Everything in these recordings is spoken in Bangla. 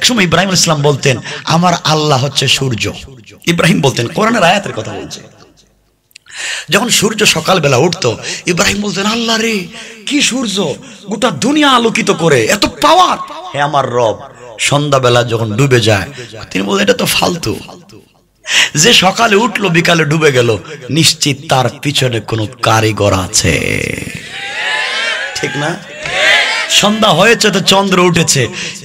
একসময় ইব্রাহিম আলাইহিস সালাম বলতেন আমার আল্লাহ হচ্ছে সূর্য। ইব্রাহিম বলতেন, কোরআনের আয়াতের কথা বলছে, যখন সূর্য সকালবেলা উঠতো ইব্রাহিম বলতেন আল্লাহ রে কি সূর্য, গোটা দুনিয়া আলোকিত করে, এত পাওয়ার, হে আমার রব। সন্ধ্যাবেলা যখন ডুবে যায় তিনি বলতেন এটা তো ফালতু, যে সকালে উঠলো বিকালে ডুবে গেল, নিশ্চিত তার পিছনে কোনো কারিগর আছে, ঠিক না? সন্ধ্যা হয়েছে তো চন্দ্র উঠেছে,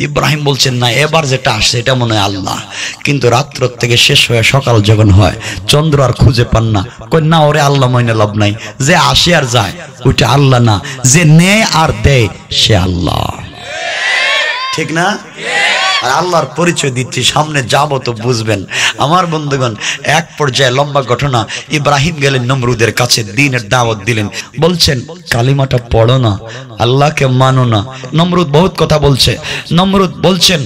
ইব্রাহিম বলছেন না এবার যেটা আসছে এটা মনে হয় আল্লাহ। কিন্তু রাত্র থেকে শেষ হয়ে সকাল যখন হয় চন্দ্র আর খুঁজে পান না, কই না ওরে আল্লাহ মনে লাভ নাই, যে আসে আর যায় ওইটা আল্লাহ না, যে নেয় আর দেয় সে আল্লাহ, ঠিক না? আর আল্লাহর পরিচয় দিচ্ছি, সামনে যাব তো বুঝবেন। আমার বন্ধুগণ, এক পর্যায়ে লম্বা ঘটনা, ইব্রাহিম গেলেন নমরুদের কাছে, দ্বীনের দাওয়াত দিলেন, বলছেন কালিমাটা পড়ো না, আল্লাহকে মানো না। নমরুদ বহুত কথা বলছে, নমরুদ বলছেন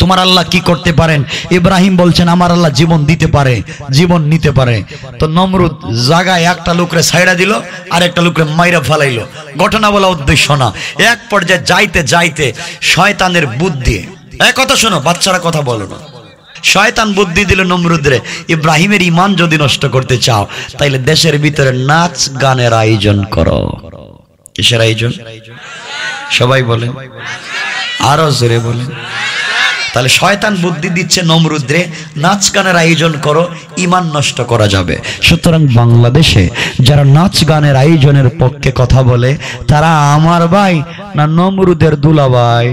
তোমার আল্লাহ কি করতে পারেন? ইব্রাহিম বলছেন আমার আল্লাহ জীবন দিতে পারে, জীবন নিতে পারে। তো নমরুদ জায়গায় একটা লোকরে ছাইড়া দিল আর একটা লোকরে মাইরা ফালাইলো, ঘটনা বলা উদ্দেশ্য না। এক পর্যায়ে যাইতে যাইতে শয়তানের বুদ্ধি, এক কথা শোনো বাচ্চারা কথা বলো না, শয়তান বুদ্ধি দিল নমরুদরে, ইব্রাহিমের ঈমান যদি নষ্ট করতে চাও তাইলে দেশের ভিতরে নাচ গানের আয়োজন করো। কিসের আয়োজন? সবাই বলেন, আরো জোরে বলেন। তাহলে শয়তান বুদ্ধি দিচ্ছে নমরুদরে, নাচ গানের আয়োজন করো, ঈমান নষ্ট করা যাবে। সুতরাং বাংলাদেশে যারা নাচ গানের আয়োজনের পক্ষে কথা বলে তারা আমার ভাই না নমরুদের দুলাভাই?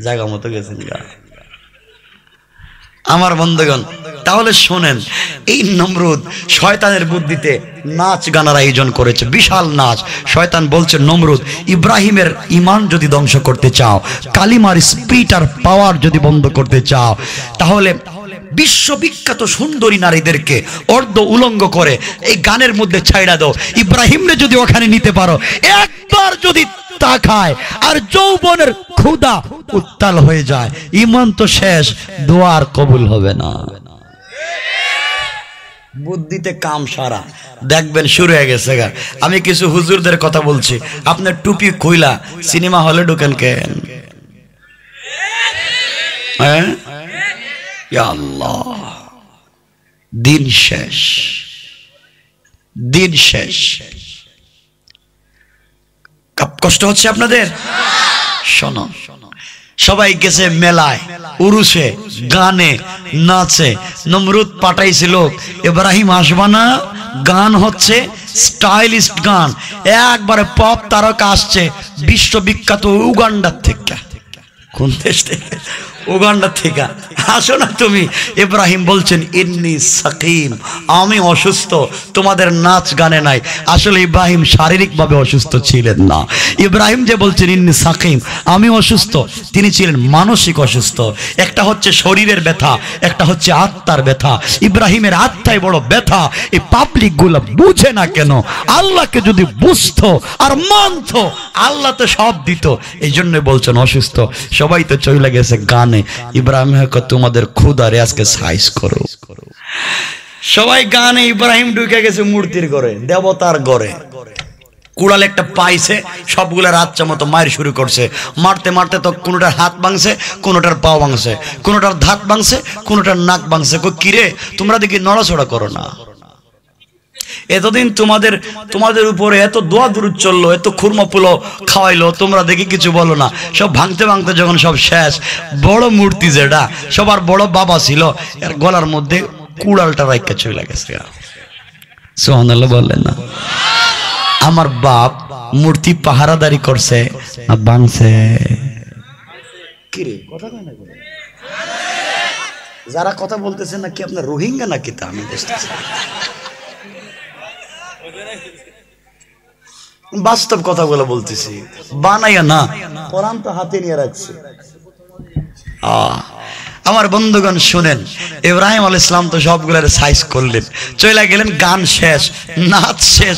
জায়গা মতো গেছেন গা আমার বন্ধুগণ। তাহলে শোনেন, এই নমরুদ শয়তানের বুদ্ধিতে নাচ গানার আয়োজন করেছে, বিশাল নাচ। শয়তান বলছে নমরুদ ইব্রাহিমের ঈমান যদি ধ্বংস করতে চাও, কালিমার স্পিরিট আর পাওয়ার যদি বন্ধ করতে চাও, তাহলে বিশ্ববিখ্যাত সুন্দরী নারীদেরকে অর্ধ উলঙ্গ করে এই গানের মধ্যে ছাইড়া দাও। ইব্রাহিমরে যদি ওখানে নিতে পারো, একবার যদি তাকায় আর যৌবনের ক্ষুধা উত্তাল হয়ে যায়, ঈমান তো শেষ, দোয়া আর কবুল হবে না। বুদ্ধিতে কাম সারা দেখবেন শুরু হয়ে গেছে গা। আমি কিছু হুজুরদের কথা বলছি, আপনার টুপি খুইলা সিনেমা হলে ঢুকেন কেন? হ্যাঁ, ইয়া আল্লাহ, দিন শেষ, দিন শেষ। কষ্ট হচ্ছে আপনাদের? শোনো, সবাই গেছে মেলায়, উরুসে, গানে, নাচে। নমরুদ পাঠাইছিল ইব্রাহিম আসবা না, গান হচ্ছে স্টাইলিস্ট গান, একবারে পপ তারকা আসছে বিশ্ববিখ্যাত উগান্ডার থেকে। কোন দেশ থেকে? উগান্ডা থেকে। আসো না তুমি। ইব্রাহিম বলছেন ইন্নী সাকিম, আমি অসুস্থ, তোমাদের নাচ গানে নাই। আসলে ইব্রাহিম শারীরিকভাবে অসুস্থ ছিলেন না। ইব্রাহিম যে বলছেন ইন্নী সাকিম, আমি অসুস্থ, তিনি ছিলেন মানসিক অসুস্থ। একটা হচ্ছে শরীরের ব্যথা, একটা হচ্ছে আত্মার ব্যথা। ইব্রাহিমের আত্মায় বড় ব্যথা, এই পাবলিক গুলো বুঝে না কেন? আল্লাহকে যদি বুঝতো আর মানতো, আল্লাহ তো সব দিত। এই জন্য বলছেন অসুস্থ। সবাই তো চলে গেছে গানে। ইব্রাহিম তোমাদের ক্ষুধারে আজকে সাইজ করো। সবাই গানে, ইব্রাহিম ঢুকে গেছে মূর্তির ঘরে, দেবতার ঘরে। কুড়াল একটা পাইছে, সবগুলা রাচ্চা মতো মায়ের শুরু করছে। মারতে মারতে তো কোনোটার হাত ভাঙছে, কোনোটার পাও ভাঙছে, কোনোটার ধাত ভাঙছে, কোনোটার নাক ভাঙছে। কিরে তোমরা দেখি নড়াচড়া করো না? এতদিন তোমাদের উপরে এত দোয়া দুরূদ চললো, এত খুরমা পুলো খাওয়াইলো, তোমরা দেখি কিছু বলো না। সব ভাঙতে ভাঙতে যখন সব শেষ, বড় মূর্তি যেটা সবার বড় বাবা ছিল, এর গলার মধ্যে কুড়ালটা রাইখা চলে গেছে। সুবহানাল্লাহ বললেন না? আমার বাপ মূর্তি পাহারাদারি করছে না ভাঙছে? কিরে কথা কয় না? যারা কথা বলতেছে নাকি আপনার রোহিঙ্গা নাকি? তা আমি দেখতেছি বাস্তব কথাগুলো বলতেছি, বানাইয়া না। কোরআন তো হাতে নিয়ে রাখছে। আমার বন্ধুগণ শুনেন, ইব্রাহিম আলাইহিস সালাম তো সবগুলোর সাইজ করলেন, চলে গেলেন, গান শেষ, নাচ শেষ।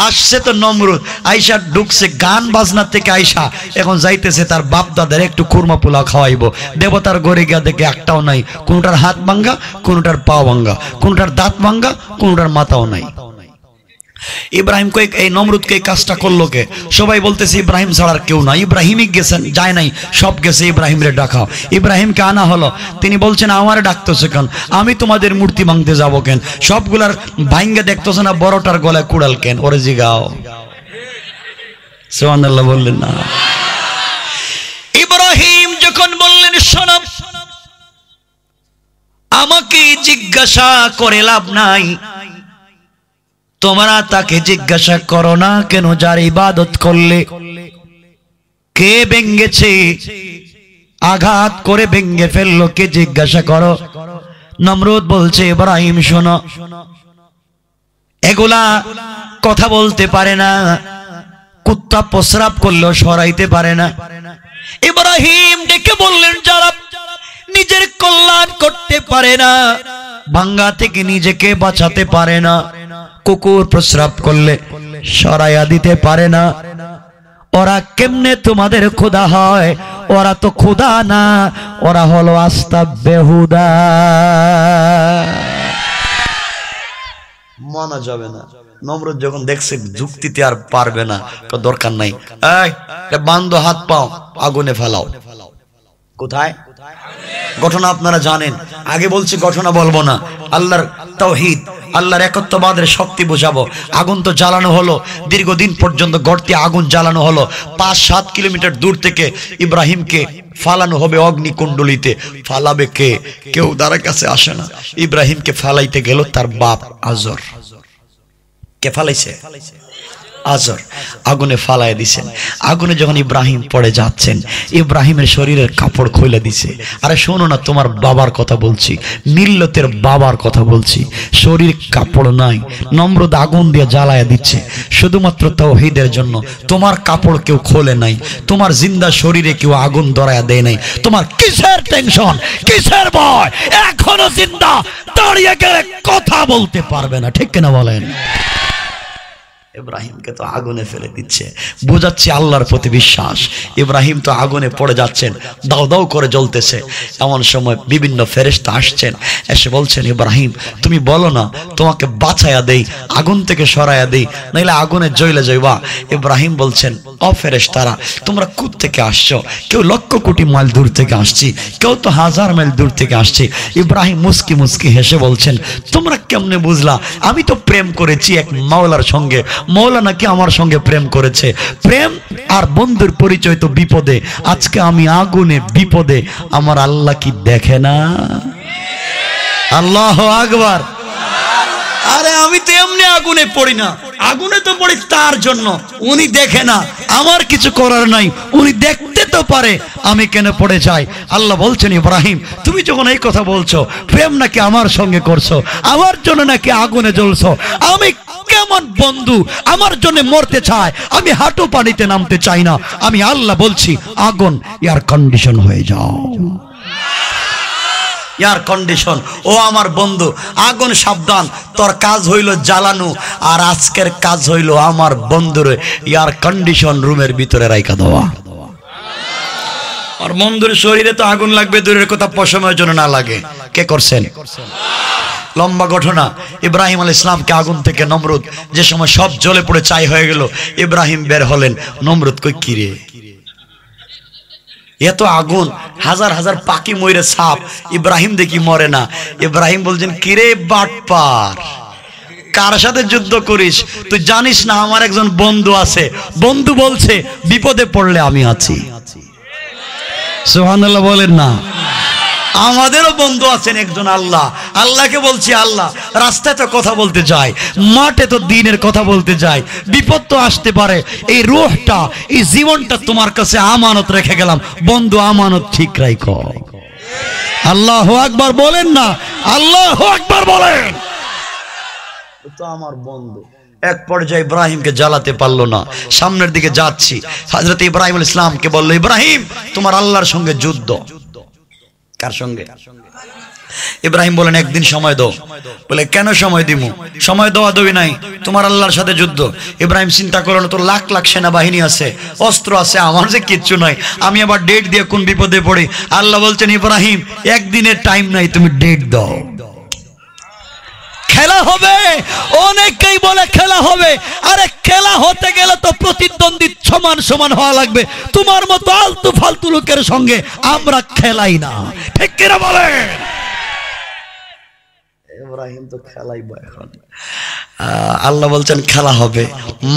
আসছে তো নমরুদ, আয়সা ঢুকছে গান বাজনার থেকে। আয়সা এখন যাইতেছে তার বাপ দাদার একটু খুরমা পোলাও খাওয়াইবো। দেবতার ঘরে গিয়া দেখে একটাও নাই, কোনটার হাত ভাঙ্গা, কোনটার পা ভাঙ্গা, কোনটার দাঁত ভাঙ্গা, কোনটার মাথাও নাই। ইব্রাহিম কই এই নমরুদকে এই কাজটা করলো কে? সবাই বলতেছে ইব্রাহিম ছাড়ার কেউ না। ইব্রাহিমই গেছেন, যায় নাই, সব গেছে ইব্রাহিম রে ডাকাও। ইব্রাহিমকে আনা হলো, তিনি বলছেন আমারে ডাকতেছে কেন? আমি তোমাদের মূর্তি ভাঙতে যাব কেন? সবগুলার ভাঙ্গে দেখতেছে না, বড়টার গলায় কুড়াল কেন? ওরে জিগাও। সুবহানাল্লাহ বললেন না? ইব্রাহিম যখন বললেন শোনো, আমাকে জিজ্ঞাসা করে লাভ নাই, তোমরা তাকে জিজ্ঞাসা করো না কেন যার ইবাদত করলে কে ভেঙ্গেছে, আঘাত করে ভেঙ্গে ফেললো কে জিজ্ঞাসা করো। নমরুদ বলছে ইব্রাহিম শোনো, এগুলা কথা বলতে পারে না, কুত্তা প্রস্রাব করলেও সরাইতে পারে না। ইব্রাহিম ডেকে বললেন যারা নিজের কল্যাণ করতে পারে না, ভাঙ্গা থেকে নিজেকে বাঁচাতে পারে না, কুকুর প্রস্রাব করলে সরাইয়া দিতে পারে না, ওরা কেমনে তোমাদের খোদা হয়? ওরা তো খোদা না, ওরা হলো আস্তা বেহুদা। মানা যাবে না। নমরুদ যখন দেখছে যুক্তিতে আর পারবে না, দরকার নাই, এই বান্ধো হাত পাও, আগুনে ফেলাও। কোথায়? ঘটনা আপনারা জানেন, আগে বলছি ঘটনা বলবো না। আল্লাহর তাওহীদ, আল্লাহর একত্ববাদের শক্তি বোঝাবো। আগুন তো জ্বালানো হলো, দীর্ঘদিন পর্যন্ত গর্তে আগুন জ্বালানো হলো। 5-7 কিলোমিটার দূর থেকে ইব্রাহিমকে ফালানো হবে অগ্নিকুণ্ডলিতে। ফালাবে কে? কেউ দ্বারা কাছে আসে না। ইব্রাহিমকে ফালাইতে গেল তার বাপ আজর। কে ফালাইছে? আজর। আগুনে ফালাই দিছেন। আগুনে যখন ইব্রাহিম পড়ে যাচ্ছেন, ইব্রাহিমের শরীরের কাপড় খুলে দিছে। আরে শোনো না, তোমার বাবার কথা বলছি, মিল্লতের বাবার কথা বলছি। শরীর কাপড় নাই, নমরুদ আগুন দিয়ে জ্বালায়া দিচ্ছে শুধুমাত্র তাওহীদের জন্য। তোমার কাপড় কেউ খোলে নাই, তোমার জিন্দা শরীরে কেউ আগুন ধরায়া দেয় নাই। তোমার কিসের টেনশন, কিসের ভয়? এখনো জিন্দা, দাঁড়িয়ে গেলে কথা বলতে পারবে না, ঠিক কিনা বলেন? ইব্রাহিমকে তো আগুনে ফেলে দিচ্ছে, বোঝাচ্ছে আল্লাহর প্রতি বিশ্বাস। ইব্রাহিম তো আগুনে পড়ে যাচ্ছেন, দাও দাও করে জ্বলতেছে। এমন সময় বিভিন্ন ফেরেশতা আসছেন, এসে বলছেন ইব্রাহিম তুমি বলো না, তোমাকে বাঁচায়া দেই, আগুন থেকে সরাইয়া দেই, নাইলে আগুনে জ্বলে যাইবা। ইব্রাহিম বলছেন ও ফেরেশতারা, তোমরা কোথ থেকে আসছো? কেউ লক্ষ কোটি মাইল দূর থেকে আসছি, কেউ তো 1000 মাইল দূর থেকে আসছি। ইব্রাহিম মুস্কি মুস্কি হেসে বলছেন তোমরা কেমনে বুঝলা? আমি তো প্রেম করেছি এক মাওলার সঙ্গে, মৌলা নাকি আমার সঙ্গে প্রেম করেছে। প্রেম আর বন্ধুর পরিচয় তো বিপদে। আজকে আমি আগুনে বিপদে, আমার আল্লাহ কি দেখে না? আল্লাহু আকবার। আরে আমি তো এমনি আগুনে পড়ি না, আগুনে তো পড়ি তার জন্য, উনি দেখে না, আমার কিছু করার নাই, উনি দেখতে তো পারে আমি কেন পড়ে যাই। আল্লাহ বলছেন ইব্রাহিম তুমি যখন এই কথা বলছো, প্রেম নাকি আমার সঙ্গে করছো, আমার জন্য নাকি আগুনে জ্বলছো, আমি কেমন বন্ধু আমার জন্য মরতে চায়? আমি হাঁটু পানিতে নামতে চাই না। আমি আল্লাহ বলছি আগুন এয়ার কন্ডিশন হয়ে যাও, এয়ার কন্ডিশন। ও আমার বন্ধু, আগুন সাবধান, তোর কাজ হইল জ্বালানো, আর আজকের কাজ হইল আমার বন্ধুর এয়ার কন্ডিশন রুমের ভিতরে রাইখা দেওয়া। আর বন্ধুর শরীরে তো আগুন লাগবে, দূরের কথা পশমের জন্য না লাগে। কে করছেন? লম্বা ঘটনা। ইব্রাহিম আলাইহিস সালামকে আগুন থেকে নমরুদ, যে সময় সব জ্বলে পড়ে ছাই হয়ে গেল, ইব্রাহিম বের হলেন। নমরুদ কই কিরে, এত আগুন, হাজার হাজার পাখি মরে সাপ, ইব্রাহিম দেখি মরে না। ইব্রাহিম বলছেন কিরে বাটপার, কার সাথে যুদ্ধ করিস? তুই জানিস না আমার একজন বন্ধু আছে, বন্ধু বলছে বিপদে পড়লে আমি আছি। সুবহানাল্লাহ বলেন না? আমাদেরও বন্ধু আছেন একজন আল্লাহ। আল্লাহকে বলছি আল্লাহ, রাস্তায় তো কথা বলতে যাই, মাঠে তো দিনের কথা বলতে যাই, বিপদ তো আসতে পারে, এই রূহটা, এই জীবনটা তোমার কাছে আমানত রেখে গেলাম, বন্ধু আমানত ঠিক রাখো। আল্লাহু আকবার বলেন না? আল্লাহু আকবার বলেন। তো আমার বন্ধু। এক পর্যায়ে ইব্রাহিমকে জ্বালাতে পারলো না, সামনের দিকে যাচ্ছি, হযরত ইব্রাহিম আলাইহিস সালামকে বলল ইব্রাহিম তোমার আল্লাহর সঙ্গে যুদ্ধ। কার সঙ্গে? ইব্রাহিম বলেন একদিন সময় দাও। বলে কেন সময় দিমু? সময় দেওয়া দেবি নাই, তোমার আল্লাহর সাথে যুদ্ধ। ইব্রাহিম চিন্তা করলো তোর লাখ লাখ সেনাবাহিনী আছে, অস্ত্র আছে, আমার যে কিচ্ছু নাই, আমি আবার ডেট দিয়ে কোন বিপদে পড়ি। আল্লাহ বলছেন ইব্রাহিম একদিনের টাইম নাই, তুমি ডেট দাও। খেলা খেলা হবে, অনেকেই বলে খেলা হবে। আরে খেলা হতে গেলে তো প্রতিদ্বন্দ্বী সমান সমান হওয়া লাগবে। তোমার মতো আলতু ফালতু লোকের সঙ্গে আমরা খেলাই না, ঠিক কিনা বলেন? ইব্রাহিম তো খেলাইবো এখন। আল্লাহ বলছেন খেলা হবে,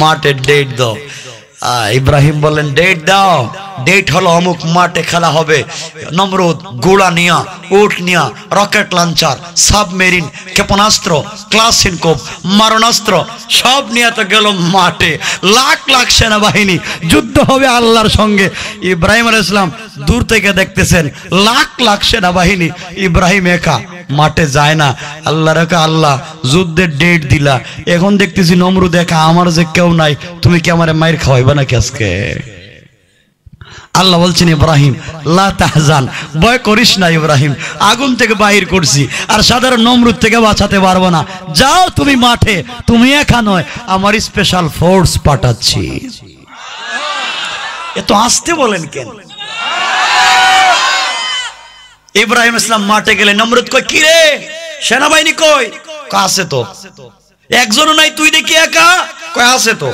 মাঠে ডেট দাও। ইব্রাহিম বললেন ডেট দাও, ডেট হলো অমুক মাঠে খেলা হবে। নমরুদ গোলা নিয়া, উট নিয়া, রকেট লঞ্চার, সাবমেরিন, ক্ষেপণাস্ত্র, ক্লাসিনকোভ, মারণাস্ত্র সব নিয়ে তো গেল মাঠে। লাখ লাখ সেনাবাহিনী, যুদ্ধ হবে আল্লাহর সঙ্গে। ইব্রাহিম আলাইহিস সালাম দূর থেকে দেখতেছেন লাখ লাখ সেনাবাহিনী, ইব্রাহিম একা মাঠে যায় না। আল্লাহ রেখা আল্লাহ যুদ্ধের ডেট দিলা, এখন দেখতেছি নমরুদ একা, আমার যে কেউ নাই, তুমি কি আমারে মায়ের খাওয়াইবা নাকি আজকে? আল্লাহ বলছেন ইব্রাহিম লা তাহজান, ভয় করিস না ইব্রাহিম, আগুন থেকে বাহির করছি আর সাধারণ নমরুদ থেকে বাঁচাতে পারবো না। যাও তুমি মাঠে, তুমি একা নয়, আমার স্পেশাল ফোর্স পাঠাচ্ছি। এত আসতে বলেন কেন? ইব্রাহিম ইসলাম মাঠে গেলে নমরুদ কই কি রে সেনাবাহিনী কই? আছে তো, একজনও নাই, তুই দেখি একা? কয় আছে তো।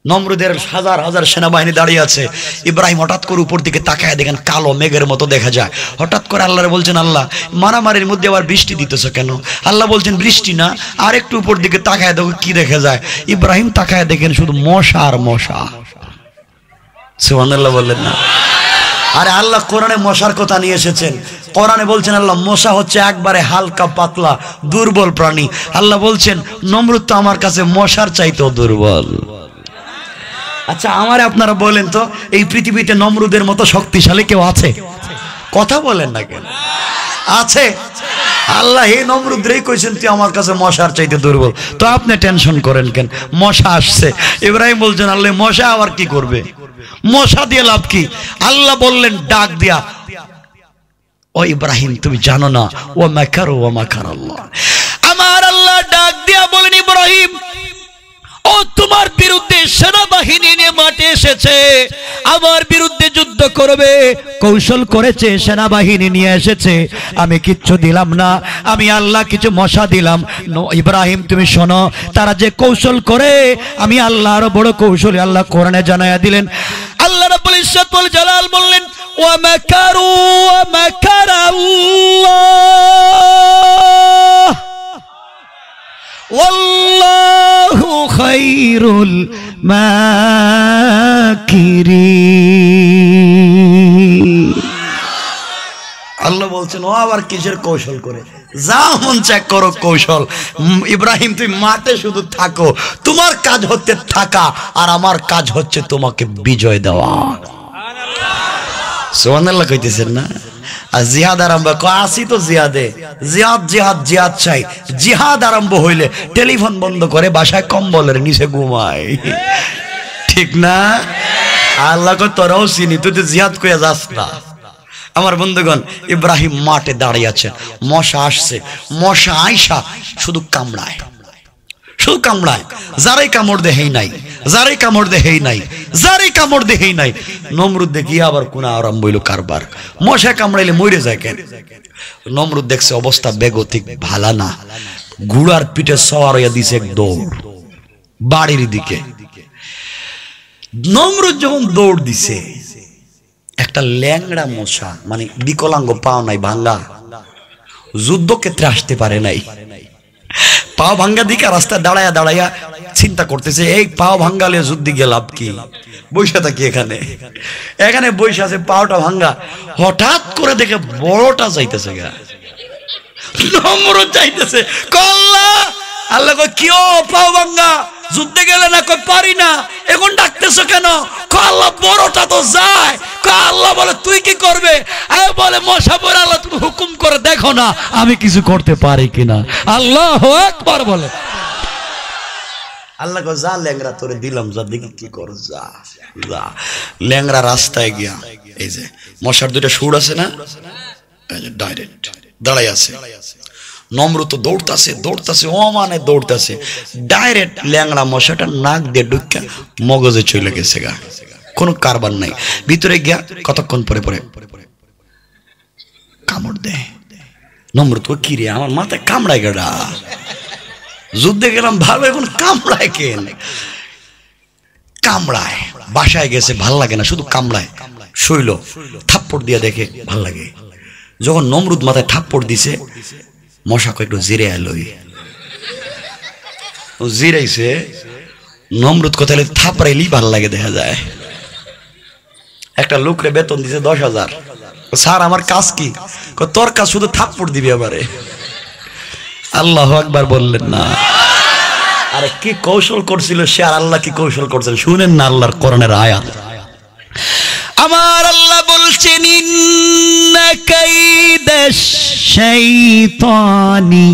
নমরুদের হাজার হাজার সেনাবাহিনী দাঁড়িয়ে আছে। ইব্রাহিম হঠাৎ করে উপর দিকে তাকায়, দেখেন কালো মেঘের মতো দেখা যায়। হঠাৎ করে আল্লাহরে বলছেন আল্লাহ মারামারির মধ্যে আবার বৃষ্টি দিতেছ কেন? আল্লাহ বলছেন বৃষ্টি না, আর একটু উপর দিকে তাকায় দেখো কি দেখা যায়। ইব্রাহিম তাকায় দেখেন শুধু মশা আর মশা। সুবহানাল্লাহ বললেন না? আরে আল্লাহ কোরআনে মশার কথা নিয়ে এসেছেন। কোরআনে বলছেন আল্লাহ মশা হচ্ছে একবারে হালকা পাতলা দুর্বল প্রাণী। আল্লাহ বলছেন নমরুদ তো আমার কাছে মশার চাইতেও দুর্বল। আচ্ছা আমারে আপনারা বলেন তো, এই পৃথিবীতে নমরুদের মতো শক্তিশালী কেউ আছে? কথা বলেন না কেন? আছে। আল্লাহ এই নমরুদরেই কইছেন তুই আমার কাছে মশার চাইতে দুর্বল, তো আপনি টেনশন করেন কেন? মশা আসছে। ইব্রাহিম বলছেন আল্লাহ মশা আবার কি করবে? মশা দিয়ে লাভ কি? আল্লাহ বললেন ডাক দিয়া, ও ইব্রাহিম তুমি জানো না ও মাকার ও মাকার আল্লাহ। আমার আল্লাহ ডাক দিয়া বলেন ইব্রাহিম ও তোমার বিরুদ্ধে সেনাবাহিনী নিয়ে মাঠে এসেছে, আমার বিরুদ্ধে যুদ্ধ করবে, কৌশল করেছে, সেনাবাহিনী নিয়ে এসেছে, আমি কিচ্ছু দিলাম না, আমি আল্লাহ কিছু মশা দিলাম। ইব্রাহিম তুমি শোনো, তারা যে কৌশল করে আমি আল্লাহ আরো বড় কৌশলী। আল্লাহ কোরআনে জানায়া দিলেন, আল্লাহ রাব্বুল ইজ্জত ওয়াল জালাল বললেন ওয়া মাকারু ওয়া মাকারাল্লাহ ওয়াল্লাহু খায়রুল মাকিরিন। আল্লাহ বলছেন ও আবার কিসের কৌশল করে? যা মন চেক করো কৌশল। ইব্রাহিম তুমি মাঠে শুধু থাকো, তোমার কাজ হচ্ছে থাকা, আর আমার কাজ হচ্ছে তোমাকে বিজয় দেওয়া। সুবহানাল্লাহ কইতেছেন না? আর জিহাদ আরম্ভ আসি তো জিহাদে, জিহাদ জিহাদ জিহাদ চাই। জিহাদ আরম্ভ হইলে টেলিফোন বন্ধ করে বাসায় কম্বলের নিচে ঘুমায়, ঠিক না? আল্লাহ কয় তোরাও চিনি, তুই তো জিহাদ কইয়া যাস না। আমার বন্ধুগণ ইব্রাহিম মাঠে দাঁড়িয়ে আছেন, মশা আসছে, মশা আইসা শুধু কামড়ায়, শুধু কামড়ায়, যারাই কামড় দেহেই নাই, যারাই কামড় দেহেই নাই, যারাই কামড় দেহেই নাই। নমরুদ দেখি আবার কোন আরম্ভ হইল কারবার। মশা কামড়াইলে মরে যায় কেন? নমরুদ দেখছে অবস্থা বেগতিক ভালা না, ঘোড়ার পিঠে সওয়ার হইয়া দিছে এক দৌড় বাড়ির দিকে। নমরুদ যখন দৌড় দিছে, একটা ল্যাংড়া মশা, মানে বিকলাঙ্গ, পাও নাই, ভাঙ্গা, যুদ্ধক্ষেত্রে আসতে পারে নাই, পাও ভাঙ্গা দিকে রাস্তায় দাঁড়ায়া দাঁড়াইয়া চিন্তা করতেছে এই পাও ভাঙ্গালে যুদ্ধে গিয়ে লাভ কি? বৈশা থাকি এখানে, এখানে বৈশা আছে, পাওটা ভাঙ্গা। হঠাৎ করে দেখে বড়টা যাইতেছে, নমরুদ যাইতেছে, আল্লাহ আল্লাহ কই কি ও পাও ভাঙ্গা, যুদ্ধে গেলে না? কই পারি না। এখন ডাকতেছো কেন? আল্লাহ বড়টা তো যায়। আল্লাহ বলে তুই কি করবে? বলে মশা পরে আল্লাহ তুমি হুকুম করে দেখো না আমি কিছু করতে পারি কিনা। আল্লাহু আকবার বলে। আল্লাহ কয় যা ল্যাংড়া তোরে দিলাম, যা দেখি কি কর, যা যা। ল্যাংড়া রাস্তায় গিয়া এই যে মশার দুইটা সুর আছে না, ডাইরেক্ট দাঁড়াই আছে। নমরুদ তো দৌড়তাছে দৌড়তাছে, ও মানে দৌড়তাছে, ডাইরেক্ট ল্যাংড়া মশাটা নাক দিয়ে ঢুকা মগজে চলে গেছে গা, কোনো কারবার নাই। ভিতরে গিয়া কতক্ষণ পরে পরে কামড় দেয়। নমরুদ কই কি রে আমার মাথায় কামড়ায় গেডা, যুদ্ধে গেলাম ভালো, এখন কামড়ায় কেন? কামড়ায়, বাসায় গেছে ভাল লাগে না, শুধু কামড়ায়। শৈল থাপ্পড় দিয়ে দেখে ভাল লাগে। যখন নমরুদ মাথায় থাপ্পড় দিছে, মশা একটু জিরে এলোই, জিরাইছে। নমরুদ কোথায় থাপড়াইলেই ভাল লাগে দেখা যায়। একটা লোকরে বেতন দিছে 10,000। স্যার আমার কাজ কি? তোর কাজ শুধু থাপ্পড় দিবি আমারে। আল্লাহু আকবার বললেন না? আরে কি কৌশল করছিল সে, আর আল্লাহ কি কৌশল করছেন শুনেন না আল্লাহর কোরআনের আয়াত। আমার আল্লাহ বলছেন ইন্না কাইদাশ শাইতানি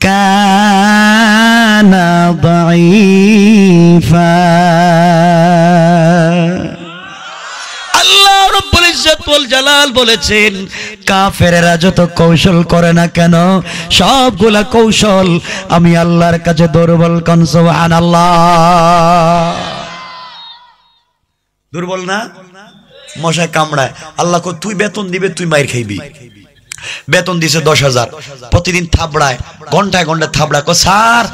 কানা দাঈফা। আল্লাহ রাব্বুল ইজ্জত ওয়াল জালাল বলেছেন কাফেরেরা যত কৌশল করে না কেন, সবগুলা কৌশল আমি আল্লাহর কাছে দুর্বল। কোন সুবহানাল্লাহ। দুর্বল না? মশায় কামড়ায়, আল্লাহ কো তুই বেতন দিবে, তুই মাইর খাইবি। বেতন দিছে 10,000, প্রতিদিন থাবড়ায়, ঘন্টায় ঘন্টায় থাবড়ায়। কো স্যার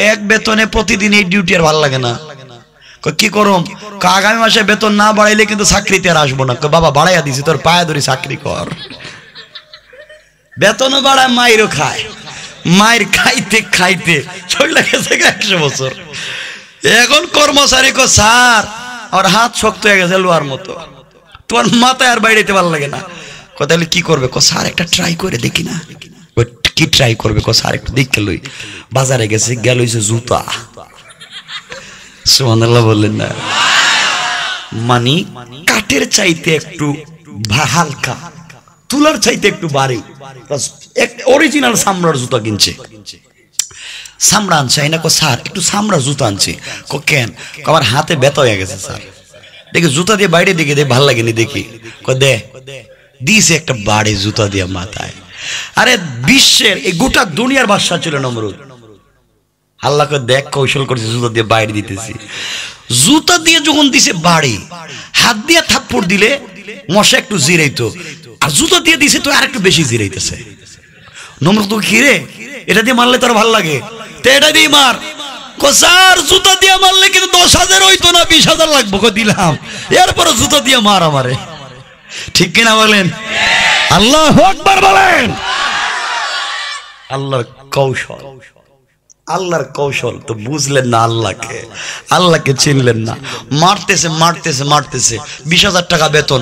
এক বেতনে প্রতিদিন এই ডিউটি আর ভালো লাগে না। কি করম? আগামী মাসে বেতন না বাড়াইলে কিন্তু চাকরিতে আর আসবো না। বাবা বাড়াইয়া দিছি, তোর পায়ে ধরি চাকরি কর। বেতনও বাড়ায়, মাইরও খায়। মায়ের খাইতে খাইতে চলে গেছে 100 বছর। এখন কর্মচারী কো স্যার আর হাত শক্ত হয়ে গেছে লোহার মতো, তোমার মাথায় আর বাইরেতে ভালো লাগে না। তাহলে কি করবে? কো স্যার একটা ট্রাই করে দেখি না। কি ট্রাই করবে? কো স্যার একটু দেখে লই। বাজারে গেছে, গেল জুতা। সুবহানাল্লাহ বললেন না? মানি কাঠের চাইতে একটু হালকা, তুলার চাইতে একটু ভারী, অরিজিনাল চামড়ার জুতা কিনছে। চামড়া আনছে না? কো স্যার একটু চামড়ার জুতা আনছে। কো কেন? আমার হাতে ব্যথা হয়ে গেছে স্যার। দেখি জুতা দিয়ে বাইরে দিকে দে, ভাল লাগেনি দেখি। কো দে, দিছে একটা বাড়ি জুতা দিয়ে মাথায়। আরে বিশ্বের এই গোটা দুনিয়ার বাদশা ছিল নমরুদ। আল্লাহকে দেখ কৌশল করছে, জুতা দিয়ে বাইরে দিতেছি। জুতা দিয়ে যখন দিছে বাড়ি, হাত দিয়ে থাপ্পড় দিলে মশা একটু জিরাইতো, আর জুতা দিয়ে দিছে তো আর একটু বেশি জিরাইতেছে। নমরুদ তো কি রে, এটা দিয়ে মারলে তোর ভাল লাগে তো এটা দিয়ে মার। কো স্যার জুতা দিয়ে মারলে কিন্তু 10,000 হইতো না, 20,000 লাগবো। কো দিলাম, এরপরে জুতা দিয়ে মার আমারে। ঠিক কিনা বলেন? আল্লাহু আকবার বলেন। আল্লাহর কৌশল, আল্লাহর কৌশল তো বুঝলেন না। আল্লাহকে চিনলেন না। মারতেছে মারতেছে মারতেছে, 20,000 টাকা বেতন,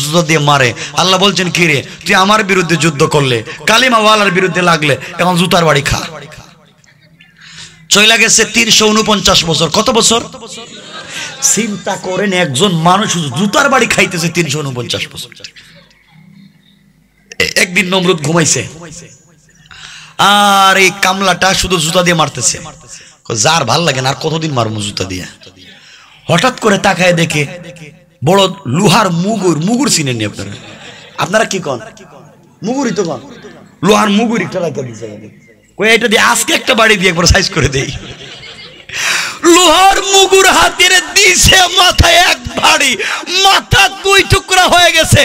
জুতা দিয়ে মারে। আল্লাহ বলছেন কি রে, তুই আমার বিরুদ্ধে যুদ্ধ করলে, কালিমা ওয়ালার বিরুদ্ধে লাগলে, এখন জুতার বাড়ি খা। চলে গেছে 349 বছর। কত বছর? চিন্তা করেন, একজন মানুষ জুতার বাড়ি খাইতেছে 349 বছর। একদিন নমরুদ ঘুমাইছে, আর এই কামলাটা শুধু জুতা দিয়ে মারতেছে। যার ভাল লাগে না, আর কতদিন মারবো জুতা দিয়ে। হঠাৎ করে তাকায় দেখে বড় লোহার মুগুর চিনেন নি আপনারা? আপনারা কি কন? মুগুরই তো কন। লোহার মুগুর একটা রাখা দিছে, এটা দিয়ে আজকে একটা বাড়ি দিয়ে একবার সাইজ করে দেই। লোহার মুগুর হাতের দিছে মাথায় এক বাড়ি, মাথা 2 টুকরা হয়ে গেছে।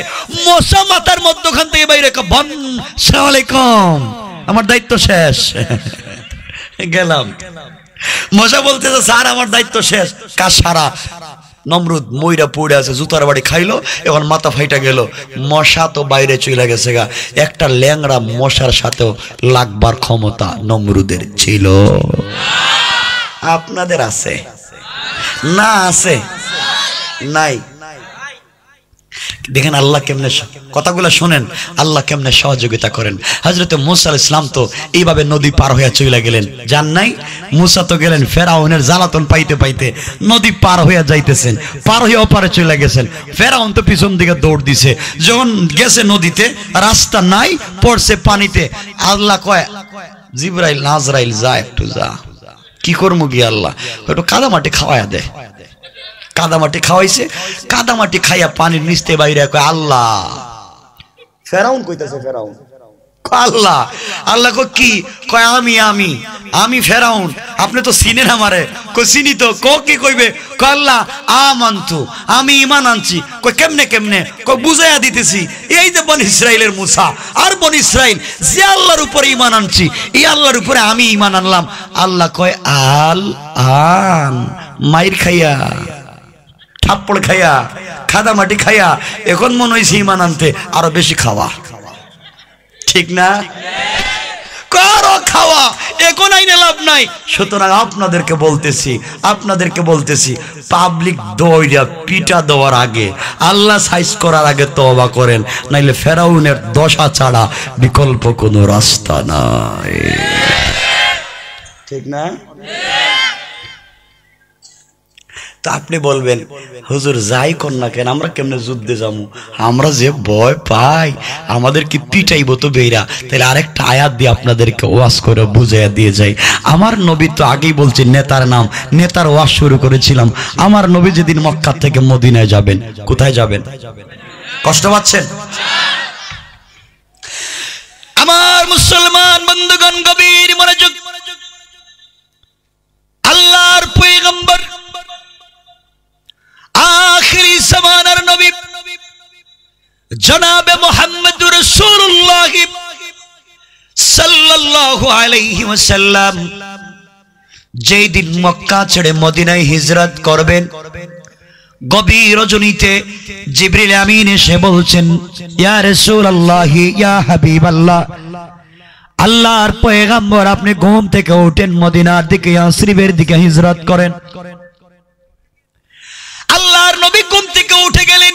মশা মাথার মধ্যখান থেকে বাইরে, আসসালামু আলাইকুম, আমার দায়িত্ব শেষ, গেলাম। মশা বলতেছে স্যার আমার দায়িত্ব শেষ, কাজ সারা। নমরুদ মইরা পড়ে আছে, জুতার বাড়ি খাইলো, এখন মাথা ফাইটা গেল। মশা তো বাইরে চলে গেছে গা। একটা ল্যাংড়া মশার সাথেও লাগবার ক্ষমতা নমরুদের ছিল। আপনাদের আছে না? আছে নাই? দেখেন আল্লাহ কেমনে, কথাগুলো শোনেন, আল্লাহ কেমনে সহযোগিতা করেন। হযরত মুসা আলাইহিস সালাম তো এইভাবে নদী পার হয়ে চলে গেলেন, জান নাই? মুসা তো গেলেন ফেরাউনের জ্বালাতন পাইতে পাইতে, নদী পার হয়ে যাইতেছেন, পার হয়ে ওপারে চলে গেছেন। ফেরাউন তো পিছন দিকে দৌড় দিছে। যখন গেছে নদীতে, রাস্তা নাই, পড়ছে পানিতে। আল্লাহ কয় জিবরাইল নাজরাইল যা, একটু যা। কি করবো গিয়ে? আল্লাহ একটু কাদা মাটি খাওয়াইয়া দে। কাদা মাটি খাওয়াইছে, কাদা মাটি খাইয়া পানির নিচতে বাইরে কয় আল্লাহ। ফেরাউন কইতাছে, ফেরাউন আল্লাহ। আল্লাহ কো কি? কয় আমি আমি আমি ফেরাউন, আপনি তো চিনেন আমারে। কই চিনি তো। কো কি কইবে? কয় আল্লাহ আমানতু, আমি ঈমান আনছি। কই কেমনে কেমনে? কই বুঝাইয়া দিতেছি। এই যে বনি ইসরাইলের মুসা আর বনি ইসরাইল যে আল্লাহর উপরে ঈমান আনছি, এই আল্লাহর উপরে আমি ঈমান আনলাম। আল্লাহ কয় আল আন, মাইর খাইয়া, থাপ্পড় খাইয়া, খাদা মাটি খাইয়া এখন মনে হয়েছে ঈমান আনতে আরো বেশি খাওয়া, ঠিক না? কারো খাওয়া এখন আইনে লাভ নাই। সুতরাং আপনাদেরকে বলতেছি পাবলিক দইরা পিটা দেওয়ার আগে, আল্লাহ সাইজ করার আগে তওবা করেন, নাইলে ফেরাউনের দশা ছাড়া বিকল্প কোনো রাস্তা নাই, ঠিক না? তা আপনি বলবেন হুজুর যাই কর না কেন আমরা কেমনে যুদ্ধে যাবো, আমরা যে ভয় পাই, আমাদের কি পিটাইবো তো বেরা। তাহলে আরেকটা আয়াত দিয়ে আপনাদেরকে ওয়াজ করে বুঝাইয়া দিয়ে যাই। আমার নবী তো আগেই বলছে নেতার নাম, নেতার ওয়াজ শুরু করেছিলাম। আমার নবী যেদিন মক্কা থেকে মদিনায় যাবেন, কোথায় যাবেন? কষ্ট পাচ্ছেন? আমার মুসলমান বন্ধুগণ গভীর মনোযোগ। আল্লাহর পয়গম্বর আখিরি জামানার নবী জনাবে মুহাম্মদুর রাসূলুল্লাহ সাল্লাল্লাহু আলাইহি ওয়াসাল্লাম যেই দিন মক্কা ছেড়ে মদিনায় হিজরত করবেন, গভীর রজনীতে জিবরিল আমিন এসে বলছেন ইয়া রাসূলুল্লাহ ইয়া হাবিবাল্লাহ, আল্লাহর পয়গম্বর আপনি ঘুম থেকে ওঠেন, মদিনার দিকে ইয়াসরিবের দিকে হিজরত করেন। আল্লাহর নবী ঘুম থেকে উঠে গেলেন,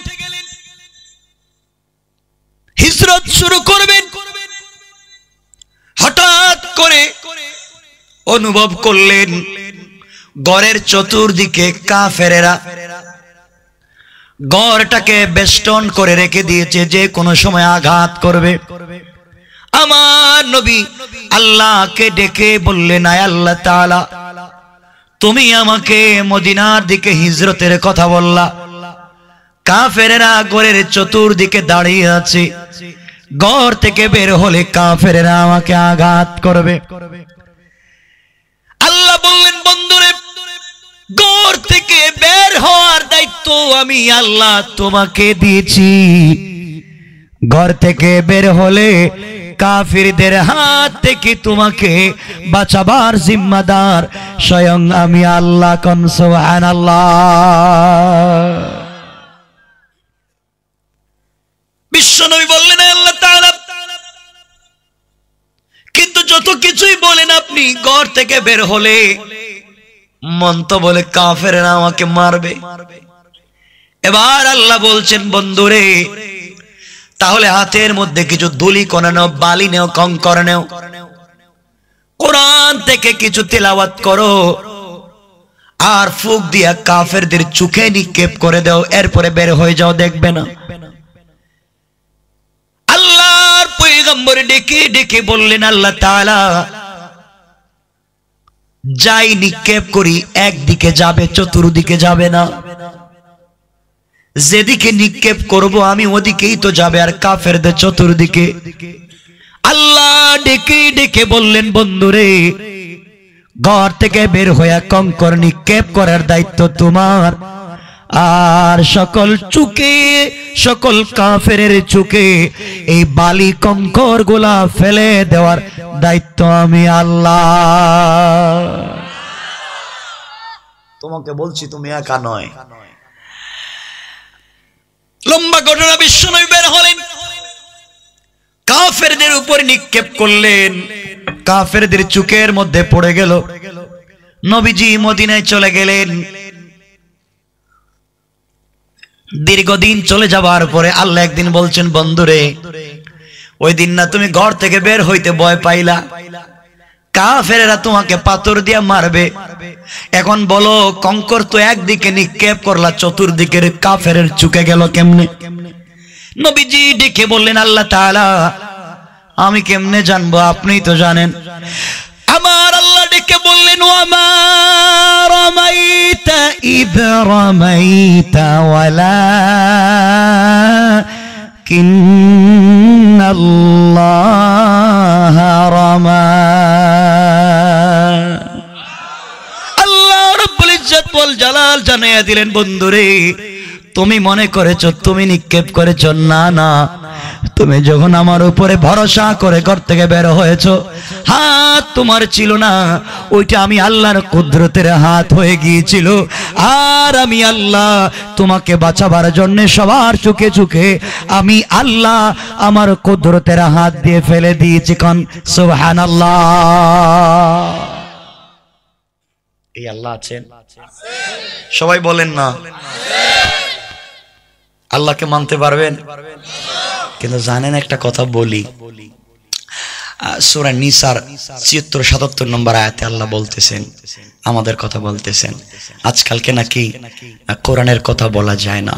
হিজরত শুরু করবেন। হঠাৎ করে অনুভব করলেন গড়ের চতুর্দিকে কাফেরেরা গড়টাকে বেষ্টন করে রেখে দিয়েছে, যে কোনো সময় আঘাত করবে। আমার নবী আল্লাহকে ডেকে বললেন আয় আল্লাহ তাআলা, তুমি আমাকে মদিনার দিকে হিজরতের কথা বললা, কাফেরেরা গড়ের চতুর্দিকে দাঁড়িয়ে আছে, গড় থেকে বের হলে কাফেরেরা আমাকে আঘাত করবে। আল্লাহ বললেন বন্ধুরে, গড় থেকে বের হওয়ার দায়িত্ব আমি আল্লাহ তোমাকে দিয়েছি। গড় থেকে বের হলে কাফিরদের হাত থেকে তোমাকে বাঁচাবার জিম্মাদার স্বয়ং আমি আল্লাহ। কোন সুবহানাল্লাহ। বিশ্বনবী বললেন আল্লাহ তাআলা, কিন্তু যত কিছুই বলেন আপনি, ঘর থেকে বের হলে মন তো বলে কাফেররা আমাকে মারবে। এবার আল্লাহ বলছেন বন্ধুরে, তাহলে হাতের মধ্যে কিছু ধুলি কণা নাও, বালি নাও, কঙ্কর নাও, কোরআন থেকে কিছু তেলাওয়াত করো, আর ফুক দিয়া কাফেরদের চোখে নিক্ষেপ করে দাও, এরপরে বের হয়ে যাও, দেখবে না। আল্লাহর পয়গম্বর ডেকে ডেকে বললেন আল্লাহ তাআলা, যাই নিক্ষেপ করি একদিকে যাবে, চতুর্দিকে যাবে না। যেদিকে নিক্ষেপ করব আমি ওদিকেই তো যাবে, আর কাফেরদের চতুর্দিকে। আল্লাহ ডেকে ডেকে বললেন বন্ধুরে, ঘর থেকে বের হয়ে কঙ্কর নিক্ষেপ করার দায়িত্ব তোমার, আর সকল চুকে, সকল কাফেরের চুকে এই বালি কঙ্কর গুলা ফেলে দেওয়ার দায়িত্ব আমি আল্লাহ। তোমাকে বলছি তুমি একা নয়। লম্বা ঘটনা। বিশ্বনবী বের হলেন, কাফেরদের উপর নিক্ষেপ করলেন, কাফেরদের চুকের মধ্যে পড়ে গেল। নবীজি মদিনায় চলে গেলেন। দীর্ঘদিন চলে যাবার পরে আল্লাহ একদিন বলছেন বন্ধুরে, ওই দিন না তুমি ঘর থেকে বের হইতে ভয় পাইলা, কাফেরেরা তোমাকে পাথর দিয়া মারবে। এখন বলো, কঙ্কর তো একদিকে নিক্ষেপ করলা, চতুর্দিকের কাফেরের চুকে গেল কেমনে? নবীজি ডেকে বললেন আল্লাহ তাআলা, আমি কেমনে জানবো, আপনিই তো জানেন। আমার আল্লাহ ডেকে বললেন, ওয়ামা রামাইতা ইদ রামাইতা ওয়ালাকিন্নাল্লাহ আল্লাহ রাব্বুল ইজ্জত ওয়াল জালাল জানাইয়া দিলেন, বন্ধুরে তুমি মনে করেছো তুমি নিক্ষেপ করেছো, না না, তুমি যখন আমার উপরে ভরসা করে ঘর থেকে বের হয়েছো, হাত তোমার ছিল না, ওইটা আমি আল্লাহর কুদরতের হাত হয়ে গিয়েছিল। আর আমি আল্লাহ তোমাকে বাঁচাবার জন্য সবার চোখে চোখে আমি আল্লাহ আমার কুদরতের হাত দিয়ে ফেলে দিয়েছি। কোন সুবহানাল্লাহ। এই আল্লাহ আছেন, সবাই বলেন না। আল্লাহকে মানতে পারবেন? কিন্তু জানেন একটা কথা বলি, সূরা নিসার ৭৬-৭৭ নম্বর আয়াতে আল্লাহ বলতেছেন, আমাদের কথা বলতেছেন, আজকালকে নাকি কোরআনের কথা বলা যায় না,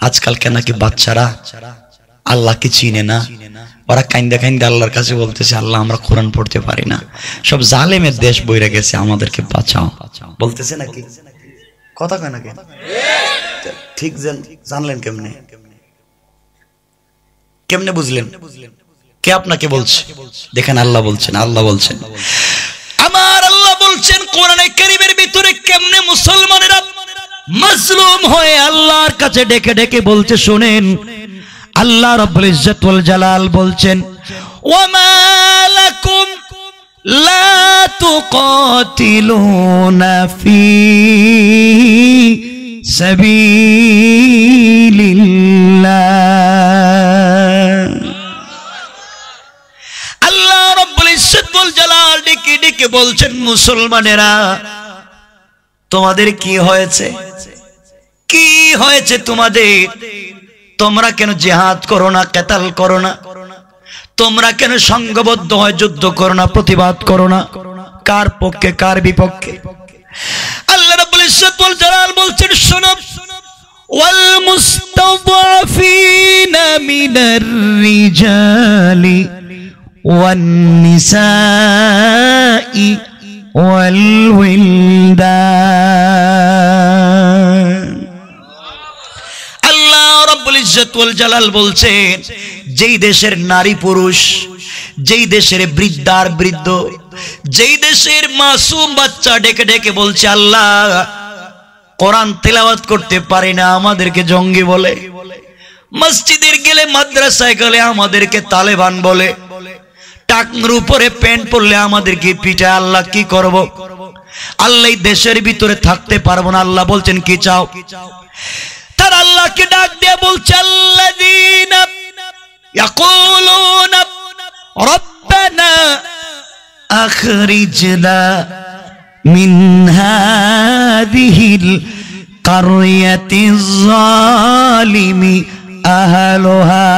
আজকালকে নাকি বাচ্চারা আল্লাহকে চিনে না, ওরা কাইন্দা কাইন্দা আল্লাহর কাছে বলতেছে, আল্লাহ আমরা কোরআন পড়তে পারি না, সব জালেমের দেশ বইরা গেছে, আমাদেরকে বাঁচাও, বলতেছে নাকি? কথা কয় নাকি? ঠিক জানলেন কেমনে? কেমনে বুঝলেন? কে আপনাকে বলছে? দেখেন আল্লাহ বলছেন, আল্লাহ বলছেন, আমার আল্লাহ বলছেন কোরআনে কারীমের ভিতরে কেমনে মুসলমানেরা মাজলুম হয়ে আল্লাহর কাছে ডেকে ডেকে বলছে। শুনেন, আল্লাহ রাব্বুল ইজ্জত ওয়াল জালাল বলছেন, ওয়ামা লাকুম লা তুকাতিলুনা ফি সাবিলিল্লাহ। আল্লাহ রাব্বুল ইজ্জত ওয়াল জালাল ডেকে ডেকে বলছেন, মুসলমানেরা তোমাদের কি হয়েছে? কি হয়েছে তোমাদের? তোমরা কেন জিহাদ করো না, কিতাল করো না? তোমরা কেন সংঘবদ্ধ হয়ে যুদ্ধ করো না, প্রতিবাদ করো না? কার পক্ষে কার বিপক্ষে? আল্লাহ রাব্বুল ইজ্জত ওয়াল জালাল বলছেন, শোনো, ওয়াল মুস্তাদআফিনা মিনার রিজালি ওয়ান নিসাই ওয়াল উইলদান। আল্লাহ রাব্বুল ইজ্জত ওয়াল জালাল বলছেন, যেই দেশের নারী পুরুষ, যেই দেশের বৃদ্ধার বৃদ্ধ, যেই দেশের মাসুম বাচ্চা ডেকে ডেকে বলছে, আল্লাহ কোরআন তেলাওয়াত করতে পারি না, আমাদেরকে জঙ্গি বলে, মসজিদের গেলে মাদ্রাসায় গেলে আমাদেরকে তালেবান বলে, টাকনুর উপরে প্যান্ট পরলে আমাদেরকে পিটায়, আল্লাহ কি করব? আল্লাহ দেশের ভিতরে থাকতে পারবো না। আল্লাহ বলছেন, কি চাও? তার আল্লাহকে ডাক দিয়ে বলছে, আল্লাযীনা ইয়াকুলুনা রব্বানা আখরিজনা মিন হাযিহিল কারয়াতিজ যালিমি আহলুহা।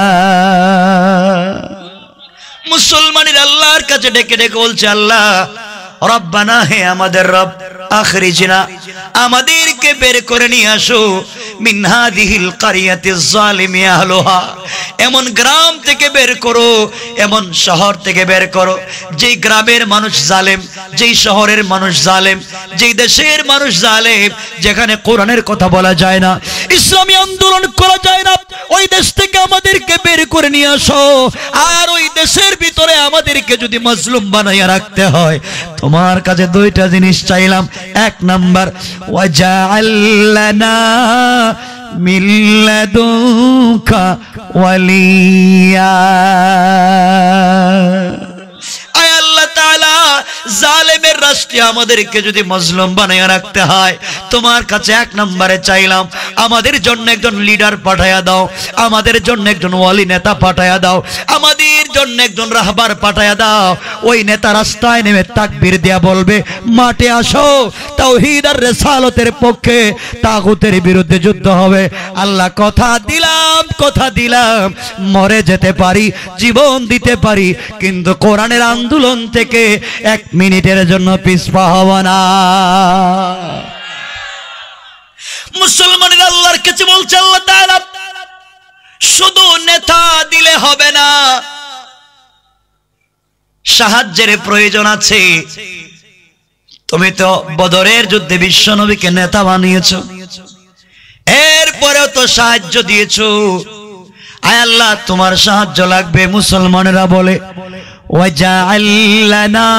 মুসলমানের আল্লাহর কাছে ডেকে ডেকে বলছে, আল্লাহ রব্বানা, হে আমাদের রব, আখরিজনা, আমাদেরকে বের করে নিয়ে আসো, মিন হাযিহিল কারয়াতিজ যালিমি আহলুহা, এমন গ্রাম থেকে বের করো, এমন শহর থেকে বের করো যেই গ্রামের মানুষ জালেম, যেই শহরের মানুষ জালেম, যেই দেশের মানুষ জালেম, যেখানে কোরআনের কথা বলা যায় না, ইসলামী আন্দোলন করা যায় না, ওই দেশ থেকে আমাদেরকে বের করে নিয়ে আসো। আর ওই দেশের ভিতরে আমাদেরকে যদি মাজলুম বানাইয়া রাখতে হয়, তোমার কাছে দুইটা জিনিস চাইলাম। এক নাম্বার, ওয়াজআল লানা মিন লাদুনকা ওয়ালিয়া। আয় আল্লাহ তাআলা, জালেমের রাষ্ট্রে আমাদেরকে যদি মাজলুম বানাইয়া রাখতে হয়, তোমার কাছে এক নম্বরে চাইলাম, আমাদের জন্য একজন লিডার পাঠায়া দাও, আমাদের জন্য একজন ওয়ালি নেতা পাঠায়া দাও, আমাদের জন্য একজন রাহবার পাঠায়া দাও। ওই নেতা রাস্তায় নেমে তাকবীর দিয়া বলবে, মাঠে আসো, তাওহীদ আর রিসালাতের পক্ষে, তাগুতের বিরুদ্ধে যুদ্ধ হবে। আল্লাহ কথা দিলাম, কথা দিলাম, মরে যেতে পারি, জীবন দিতে পারি, কিন্তু কোরআনের আন্দোলন থেকে এক মিনিটের জন্য পিছপা হব না। মুসলমানের আল্লাহর কাছে বলছে, আল্লাহ তাআলা শুধু নেতা দিলে হবে না, সাহায্যের প্রয়োজন আছে। তুমি তো বদরের যুদ্ধে বিশ্ব নবীকে নেতা বানিয়েছো, এরপরেও তো সাহায্য দিয়েছো। আয় আল্লাহ, তোমার সাহায্য লাগবে। মুসলমানেরা বলে, ওয়াজআল লানা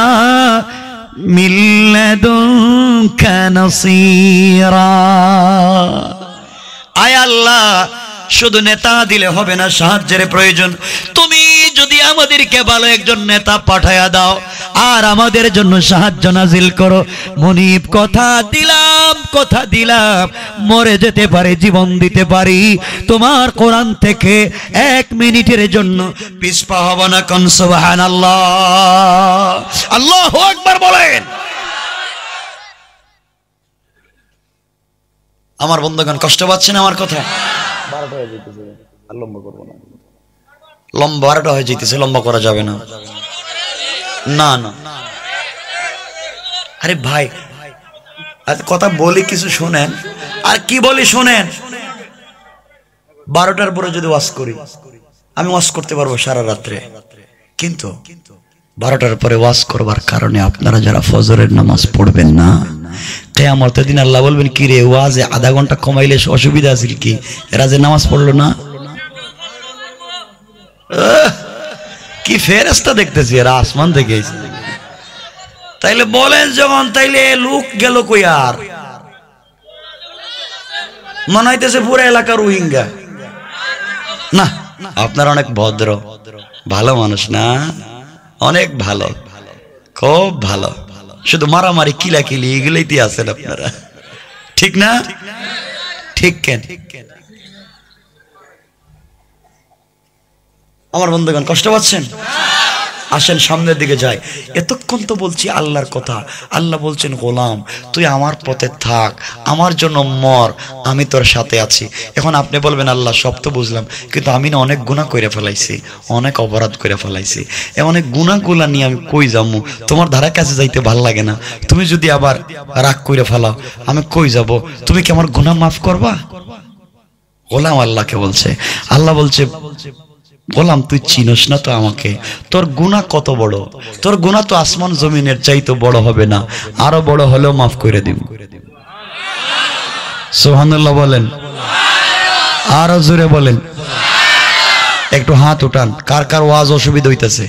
মিন লাদুনকা নাসীরা। আয় আল্লাহ, শুধু নেতা দিলে হবে না, সাহায্যের প্রয়োজন। তুমি যদি আমাদেরকে ভালো একজন নেতা পাঠায়া দাও আর আমাদের জন্য সাহায্য নাজিল করো। মনিব কথা দিলাম, মরে যেতে পারে, জীবন দিতে পারি, তোমার কোরআন থেকে 1 মিনিটের জন্য পিছপা হব না। কোন সুবহানাল্লাহ, আল্লাহু আকবার বলেন। আমার বন্ধুগণ, কষ্ট পাচ্ছেন আমার কথা? 12টা হয়ে যেতেছে, আর লম্বা করব না। লম্বা 12টা হয়ে যেতেছে, লম্বা করা যাবে না। না না, আরে ভাই কথা বলি, কিছু শোনেন। আর কি বলি শোনেন, 12টার পরে যদি ওয়াজ করি, আমি ওয়াজ করতে পারবো সারা রাত্রে, কিন্তু 12টার পরে ওয়াজ করবার কারণে আপনারা যারা ফজরের নামাজ পড়বেন না, কিয়ামতের দিন আল্লাহ বলবেন, কি রে ওয়াজে আধা ঘন্টা কমাইলে অসুবিধা আছে কি, এরা যে নামাজ পড়লো না। কি ফেরেশতা দেখতেছি, এরা আসমান থেকে এসে। তাইলে বলেন যখন, তাইলে লোক গেল কই? আর মনে হইতেছে পুরো এলাকার রোহিঙ্গা। না, আপনারা অনেক ভদ্র ভালো মানুষ না, অনেক ভালো, খুব ভালো। শুধু মারামারি কিলাকিলি এগুলোইতে আছেন আপনারা, ঠিক না? ঠিক কেন? আমার বন্ধুগণ, কষ্ট পাচ্ছেন? আসেন সামনের দিকে যাই। এতক্ষণ তো বলছি আল্লাহর কথা। আল্লাহ বলছেন, গোলাম তুই আমার পথে থাক, আমার জন্য মর, আমি তোর সাথে আছি। এখন আপনি বলবেন, আল্লাহ সব তো বুঝলাম, কিন্তু আমি না অনেক গুনাহ করে ফেলাইছি, অনেক অপরাধ করে ফেলাইছি, অনেক গুনাহগুলা নিয়ে আমি কই যাবো? তোমার ধারা কাছে যাইতে ভাল লাগে না। তুমি যদি আবার রাগ করে ফেলাও, আমি কই যাব? তুমি কি আমার গুনাহ মাফ করবা? গোলাম আল্লাহকে বলছে। আল্লাহ বলছে, গোলাম তুই চিনস না তো আমাকে, তোর গুনাহ কত বড়, তোর গুনাহ তো আসমান জমিনের চাইতে বড় হবে না, আরো বড় হলেও মাফ করে দিব। সুবহানাল্লাহ বলেন, আরো জোরে বলেন। একটু হাত উঠান, কার কার ওয়াজ অসুবিধা হইতেছে?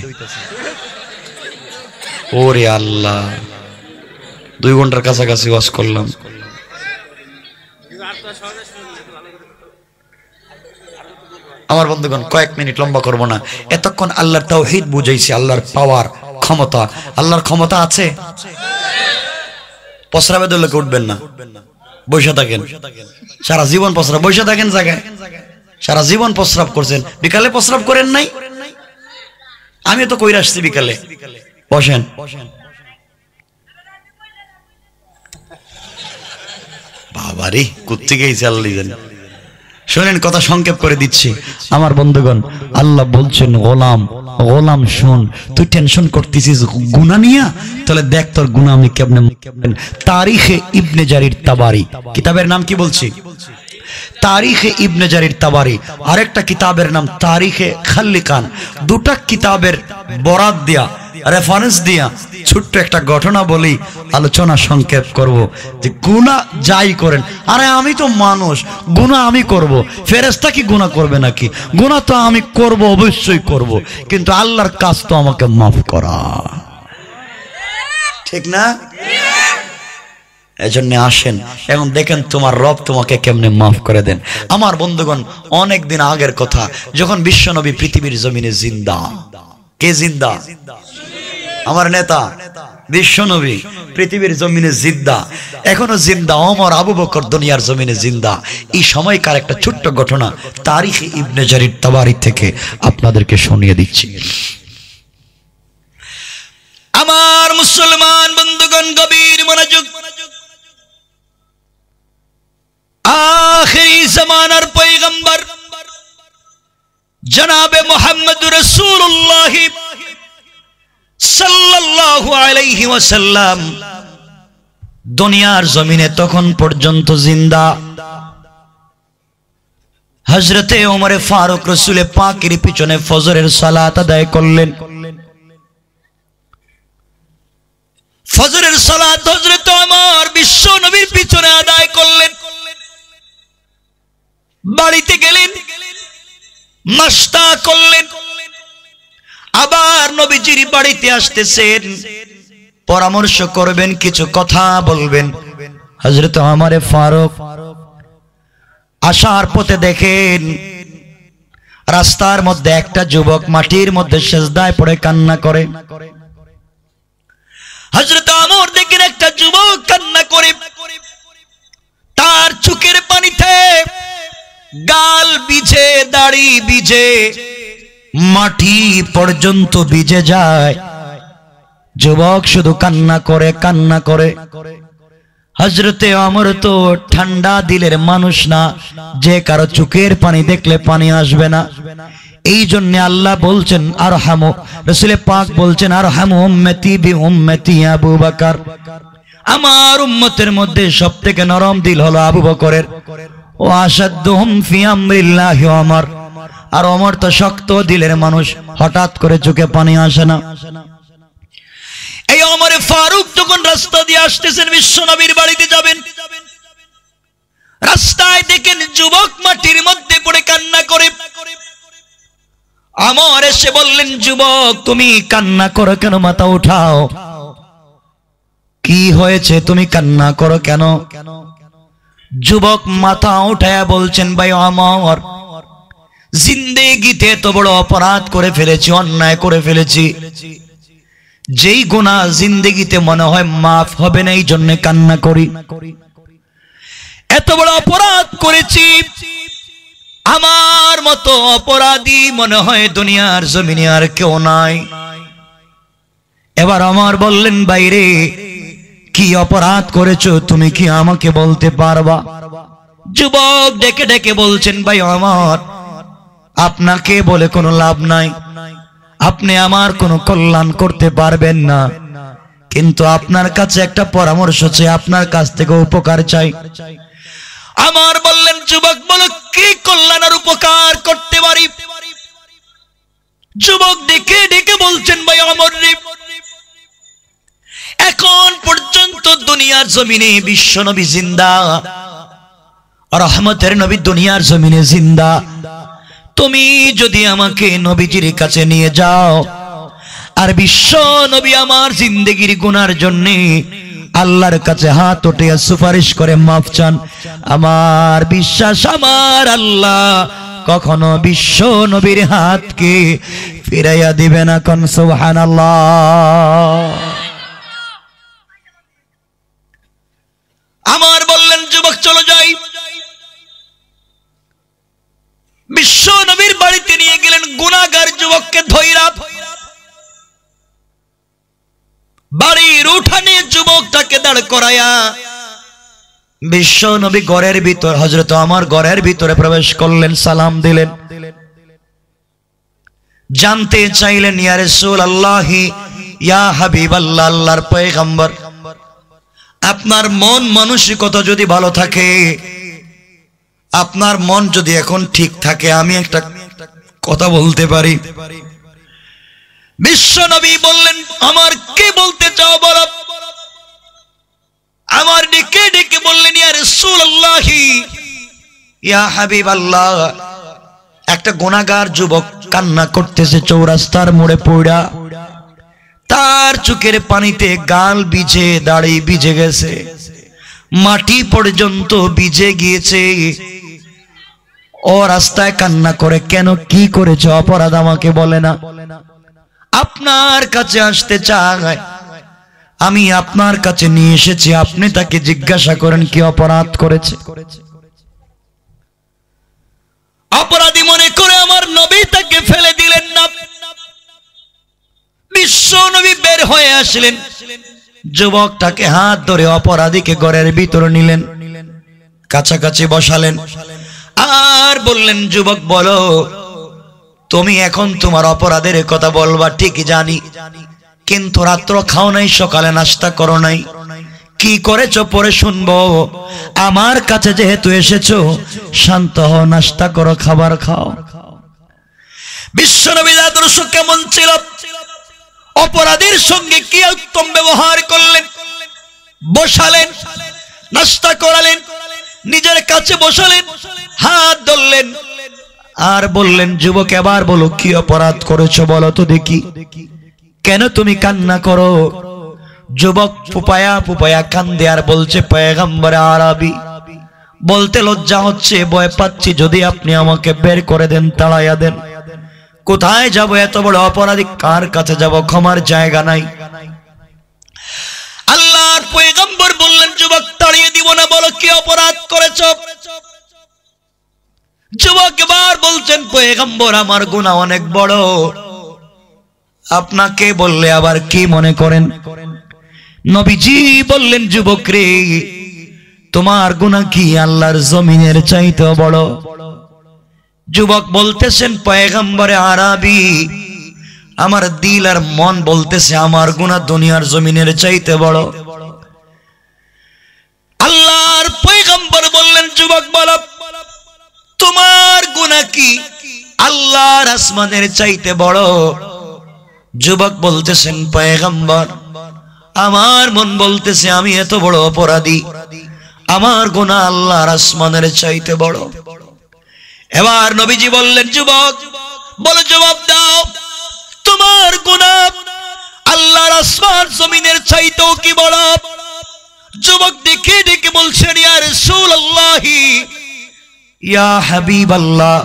ওরে আল্লাহ, 2 ঘন্টার কাছাকাছি ওয়াজ করলাম। আমার বন্ধুগণ, কয়েক মিনিট লম্বা করব না। এতক্ষণ আল্লাহর তাওহীদ বুঝাইছি, আল্লাহর পাওয়ার, ক্ষমতা। আল্লাহর ক্ষমতা আছে। প্রস্রাবে দলে উঠবেন না, বসে থাকেন সারা জীবন, প্রস্রাব বসে থাকেন জায়গায়, সারা জীবন প্রস্রাব করছেন, বিকালে প্রস্রাব করেন নাই? আমি তো কইরা আসছি বিকালে। বসেন। বাবারে, কোত্থেকে গেছে আল্লাহ জানে। শোনেন, কথা সংক্ষেপ করে দিচ্ছি। আমার বন্ধুগণ, আল্লাহ বলছেন, গোলাম গোলাম শোন, তুই টেনশন করতেছিস গুনাহ নিয়া, তাহলে দেখ তোর গুনাহ আমি কেমনে। তারিখে ইবনে জারির তাবারি, কিতাবের নাম কি বলছি? তারিখে ইবনে জারির তাবারি। আরেকটা কিতাবের নাম তারিখে খাল্লিকান। দুটা কিতাবের বরাত দিয়া, রেফারেন্স দিয়া ছোট্ট একটা ঘটনা বলি, আলোচনা সংক্ষেপ করব। যে গুনাহ যাই করেন, আরে আমি তো মানুষ, গুনাহ আমি করব, ফেরেশতা কি গুনাহ করবে নাকি? গুনাহ তো আমি করব, অবশ্যই করব, কিন্তু আল্লাহর কাজ তো আমাকে মাফ করা, ঠিক না? এজন্য আসেন এখন দেখেন তোমার রব তোমাকে কেমনে মাফ করে দেন। আমার বন্ধুগণ, অনেক দিন আগের কথা, যখন বিশ্বনবী পৃথিবীর জমিনে জিন্দা। কে জিন্দা? আমার নেতা বিশ্বনবী পৃথিবীর জমিনে জিন্দা, এখনো জিন্দা। ওমর, আবু বকর দুনিয়ার জমিনে জিন্দা। এই সময়কার একটা ছোট্ট ঘটনা তারিখে ইবনে জারির তাবারি থেকে আপনাদেরকে শুনিয়ে দিচ্ছি। আমার মুসলমান বন্ধুগণ, গভীর মনোযোগ। আখিরি জামানার পয়গম্বর জনাবে মুহাম্মদ রাসূলুল্লাহ সাল্লাল্লাহু আলাইহি ওয়াসাল্লাম দুনিয়ার জমিনে তখন পর্যন্ত জিন্দা। হযরতে ওমর ফারুক রাসূলে পাকের পিছনে ফজরের সালাত আদায় করলেন। ফজরের সালাত হযরত ওমর বিশ্ব নবীর পিছনে আদায় করলেন। বাড়িতে গেলেন, নাস্তা করলেন, আবার নবীজির বাড়িতে আসতেছেন, পরামর্শ করবেন, কিছু কথা বলবেন। হযরত ওমর ফারুক আসার পথে দেখেন রাস্তার মধ্যে একটা যুবক মাটির মধ্যে সিজদায় পড়ে কান্না করে। হযরত ওমর দেখেন একটা যুবক কান্না করে, তার চোখের পানিতে গাল ভিজে, দাড়ি ভিজে, মাটি পর্যন্ত ভিজে যায়। যুবক শুধু কান্না করে কান্না করে। হযরতে ওমর তো ঠান্ডা দিলের মানুষ না, যে কারো চোখের পানি দেখলে পানি আসবে না। এই জন্য আল্লাহ বলছেন আরহামু, রাসূল পাক বলছেন আরহামু উম্মতি বি উম্মতি আবু বকর, আমার উম্মতের মধ্যে সবথেকে নরম দিল হলো আবু বকরের। ও আশাদ্দুহুম ফি আমরিল্লাহি ওমর, আর ওমর তো শক্ত দিলের মানুষ, হঠাৎ করে চোখে পানি আসে না। এই ওমর ফারুক যখন রাস্তা দিয়ে আসতেছেন, বিশ্ব নবীর বাড়িতে যাবেন, রাস্তায় দেখেন যুবক মাটির মধ্যে পড়ে কান্না করে। ওমর এসে বললেন, যুবক তুমি কান্না করো কেন? মাথা উঠাও, কি হয়েছে? তুমি কান্না করো কেন? যুবক মাথা উঠায়া বলছেন, ভাই ওমর, জিন্দেগিতে এত বড় অপরাধ করে ফেলেছি, অন্যায় করে ফেলেছি, যেই গুনাহ জিন্দেগিতে মনে হয় মাফ হবে না, এই জন্য কান্না করি। এত বড় অপরাধ করেছি, আমার মতো অপরাধী মনে হয় দুনিয়ার জমিনে আর কেউ নাই। এবার ওমর বললেন, বাইরে কি অপরাধ করেছো তুমি কি আমাকে বলতে পারবা? যুবক ডেকে ডেকে বলছেন, ভাই ওমর, আপনাকে বলে কোনো লাভ নাই, আপনি আমার কোনো কল্যাণ করতে পারবেন না, কিন্তু আপনার কাছে একটা পরামর্শ চাই, আপনার কাছ থেকে উপকার চাই। আমার বললেন, যুবক বলো কি কল্যাণ আর উপকার করতে পারি? যুবক ডেকে ডেকে বলছেন, ভাই ওমর রে, এখন পর্যন্ত দুনিয়ার জমিনে বিশ্ব নবী জিন্দা, রহমতের নবী দুনিয়ার জমিনে জিন্দা, তুমি যদি আমাকে নবীজির কাছে নিয়ে যাও, আর বিশ্ব নবী আমার জিন্দেগির গুনার জন্য আল্লাহর কাছে হাত উঠিয়ে সুপারিশ করে মাফ চান, আমার বিশ্বাস আমার আল্লাহ কখনো বিশ্ব নবীর হাতকে ফিরাইয়া দিবে না। কোন সুবহানাল্লাহ। আমার বললেন, যুবক চলো যাই। বিশ্ব নবীর বাড়িতে নিয়ে গেলেন, গুনাহগার যুবককে ধইরা বাড়ির উঠানে যুবকটাকে দাঁড় করায়া বিশ্ব নবী ঘরের ভিতর, হযরত ওমর ঘরের ভিতরে প্রবেশ করলেন, সালাম দিলেন, জানতে চাইলেন, ইয়া রাসূলুল্লাহ, ইয়া হাবিবাল্লাহ, আল্লাহর পয়গম্বর, আপনার মন মানসিকতা যদি ভালো থাকে, আপনার মন যদি এখন ঠিক থাকে, আমি একটা কথা বলতে পারি। বিশ্ব নবী বললেন, আমার কি বলতে চাও বলো? আমার ডেকে ডেকে বললেন, ইয়া রাসূলুল্লাহ, ইয়া হাবিবাল্লাহ, একটা গুনাহগার যুবক কান্না করতেছে চৌরাস্তার মোড়ে পড়া, তার চোখের পানিতে গাল ভিজে, দাড়ি ভিজে গেছে, মাটি পর্যন্ত ভিজে গিয়েছে, ও রাস্তায় কান্না করে কেন? কি করেছে? অপরাধ আমাকে বলে না, আপনার কাছে আসতে চায়, আমি আপনার কাছে নিয়ে এসেছি, আপনি তাকে জিজ্ঞাসা করেন কি অপরাধ করেছে। অপরাধী মনে করে আমার নবী তাকে ফেলে দিলেন না, বিশ্ব নবী বের হয়ে আসলেন, যুবকটাকে হাত ধরে অপরাধীকে ঘরের ভিতরে নিলেন, কাছাকাছি বসালেন, আর বললেন, যুবক বলো, তুমি এখন তোমার অপরাধের কথা বলবা, ঠিকই জানি, কিন্তু রাত্র খাও নাই, সকালে নাস্তা করো নাই, কি করেছো পরে শুনবো, আমার কাছে যেহেতু এসেছো শান্ত হও, নাস্তা করো, খাবার খাও। বিশ্বনবীর আদর্শ কেমন ছিল? অপরাধীর সঙ্গে কি উত্তম ব্যবহার করলেন, বসালেন, নাস্তা করালেন, নিজের কাছে বসালেন, হাত ধরলেন, আর বললেন, যুবক এবার বলো কি অপরাধ করেছো বলো তো দেখি, কেন তুমি কান্না করো? যুবক ফুপায়া ফুপায়া কান্দে আর বলছে, পয়গম্বরে আরবি, বলতে লজ্জা হচ্ছে, ভয় পাচ্ছি, যদি আপনি আমাকে বের করে দেন, তাড়াইয়া দেন, কোথায় যাব? এত বড় অপরাধী, কার কাছে যাব? ক্ষমার জায়গা নাই। আল্লাহর পয়গম্বর বললেন, যুবক তাড়িয়ে দিব না, বলো কি অপরাধ করেছো? যুবক এবার বলছেন, পয়গম্বর আমার গুনাহ অনেক বড়, আপনাকে বললে আবার কি মনে করেন? নবীজি বললেন, যুবক রে, তোমার গুনাহ কি আল্লাহর জমিনের চাইতে বড়? যুবক বলতেছেন, পয়গম্বরে আরবি, আমার দিল আর মন বলতেছে আমার গুনাহ দুনিয়ার জমিনের চাইতে বড়। আল্লাহর পয়গম্বর বললেন, যুবক বলো তোমার গুনাহ কি আল্লাহর আসমানের চাইতে বড়? যুবক বলতেছেন, পয়গম্বর আমার মন বলতেছে আমি এত বড় অপরাধী, আমার গুনাহ আল্লাহর আসমানের চাইতে বড়। এবার নবীজি বললেন, যুবক বলো, জবাব দাও, তোমার গুনাহ আল্লাহর আসমান জমিনের চাইতেও কি বড়? যুবক দেখে দেখে বলছেন, ইয়া রাসূলুল্লাহ, ইয়া হাবিবাল্লাহ,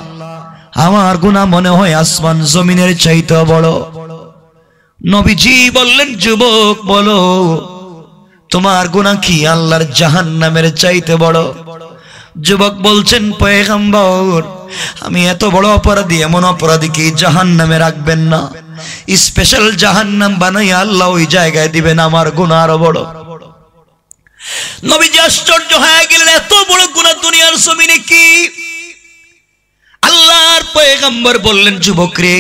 আমার গুনাহ মনে হয় আসমান জমিনের চাইতে বড়। নবীজি বললেন, যুবক বলো তোমার গুনাহ কি আল্লাহর জাহান্নামের চাইতে বড়? যুবক বলছেন, পয়গম্বর আমি এত বড় অপরাধী, এমন অপরাধীকে জাহান্নামে রাখবেন না, স্পেশাল জাহান্নাম বানাই আল্লাহ ওই জায়গায় দিবেন, আমার গুনাহ আরো বড়। নবীজি আশ্চর্য হয়ে গেলেন, এত বড় গুনাহ দুনিয়ার জমিনে কি? আল্লাহর পয়গম্বর বললেন, যুবক রে